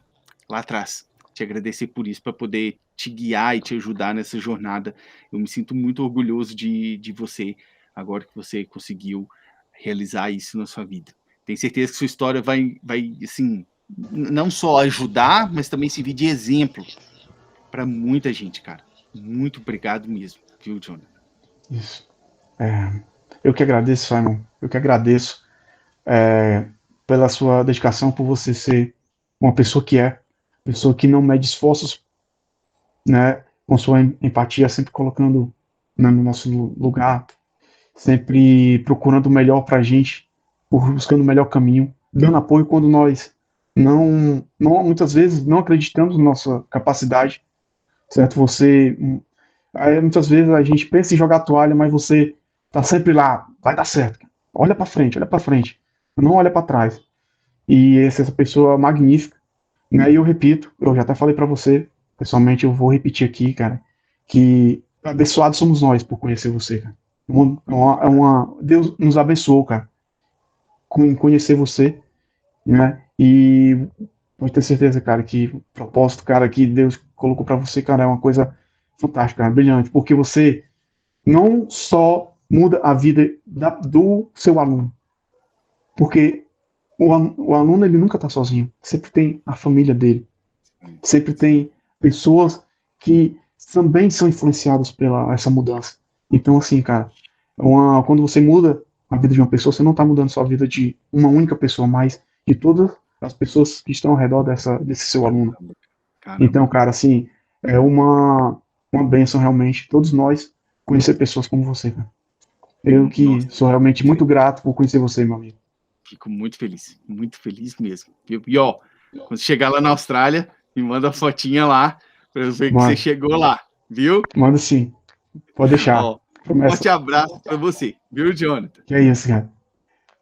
lá atrás. Te agradecer por isso, para poder te guiar e te ajudar nessa jornada. Eu me sinto muito orgulhoso de você, agora que você conseguiu realizar isso na sua vida. Tenho certeza que sua história vai assim, não só ajudar, mas também servir de exemplo para muita gente, cara. Muito obrigado mesmo, viu, Jonathan? Isso. Eu que agradeço, Simon. Eu que agradeço pela sua dedicação, por você ser uma pessoa que não mede esforços, né, com sua empatia, sempre colocando, né, no nosso lugar, sempre procurando o melhor para a gente, buscando o melhor caminho, dando apoio quando nós muitas vezes não acreditamos na nossa capacidade, certo? Muitas vezes a gente pensa em jogar a toalha, mas você tá sempre lá, vai dar certo. Olha para frente, não olha para trás. E essa pessoa magnífica, né? E eu repito, eu já até falei para você, pessoalmente eu vou repetir aqui, cara, que abençoados somos nós por conhecer você, cara. Deus nos abençoou, cara. conhecer você, né? E pode ter certeza, cara, que o propósito, cara, que Deus colocou para você, cara, é uma coisa fantástica, cara, brilhante, porque você não só muda a vida do seu aluno, porque o aluno ele nunca está sozinho, sempre tem a família dele, sempre tem pessoas que também são influenciadas pela essa mudança. Então, assim, cara, quando você muda a vida de uma pessoa, você não está mudando só a vida de uma única pessoa, mas de todas as pessoas que estão ao redor desse seu aluno. Caramba. Então, cara, assim, é uma bênção realmente, todos nós, conhecer pessoas como você, cara. Eu que sou realmente muito grato por conhecer você, meu amigo. Fico muito feliz mesmo. E ó, quando chegar lá na Austrália, me manda a fotinha lá, para eu ver que você chegou lá, viu? Manda sim, pode deixar. Ó, forte abraço para você, viu, Jonathan? Que é isso, cara.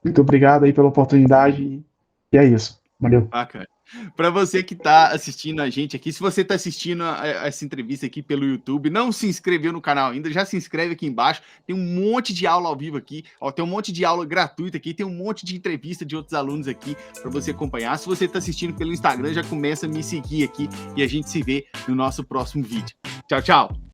Muito obrigado aí pela oportunidade, e é isso. Valeu. Bacana. Para você que está assistindo a gente aqui, se você está assistindo essa entrevista aqui pelo YouTube, não se inscreveu no canal ainda, já se inscreve aqui embaixo. Tem um monte de aula ao vivo aqui, ó, tem um monte de aula gratuita aqui, tem um monte de entrevista de outros alunos aqui para você acompanhar. Se você está assistindo pelo Instagram, já começa a me seguir aqui e a gente se vê no nosso próximo vídeo. Tchau, tchau!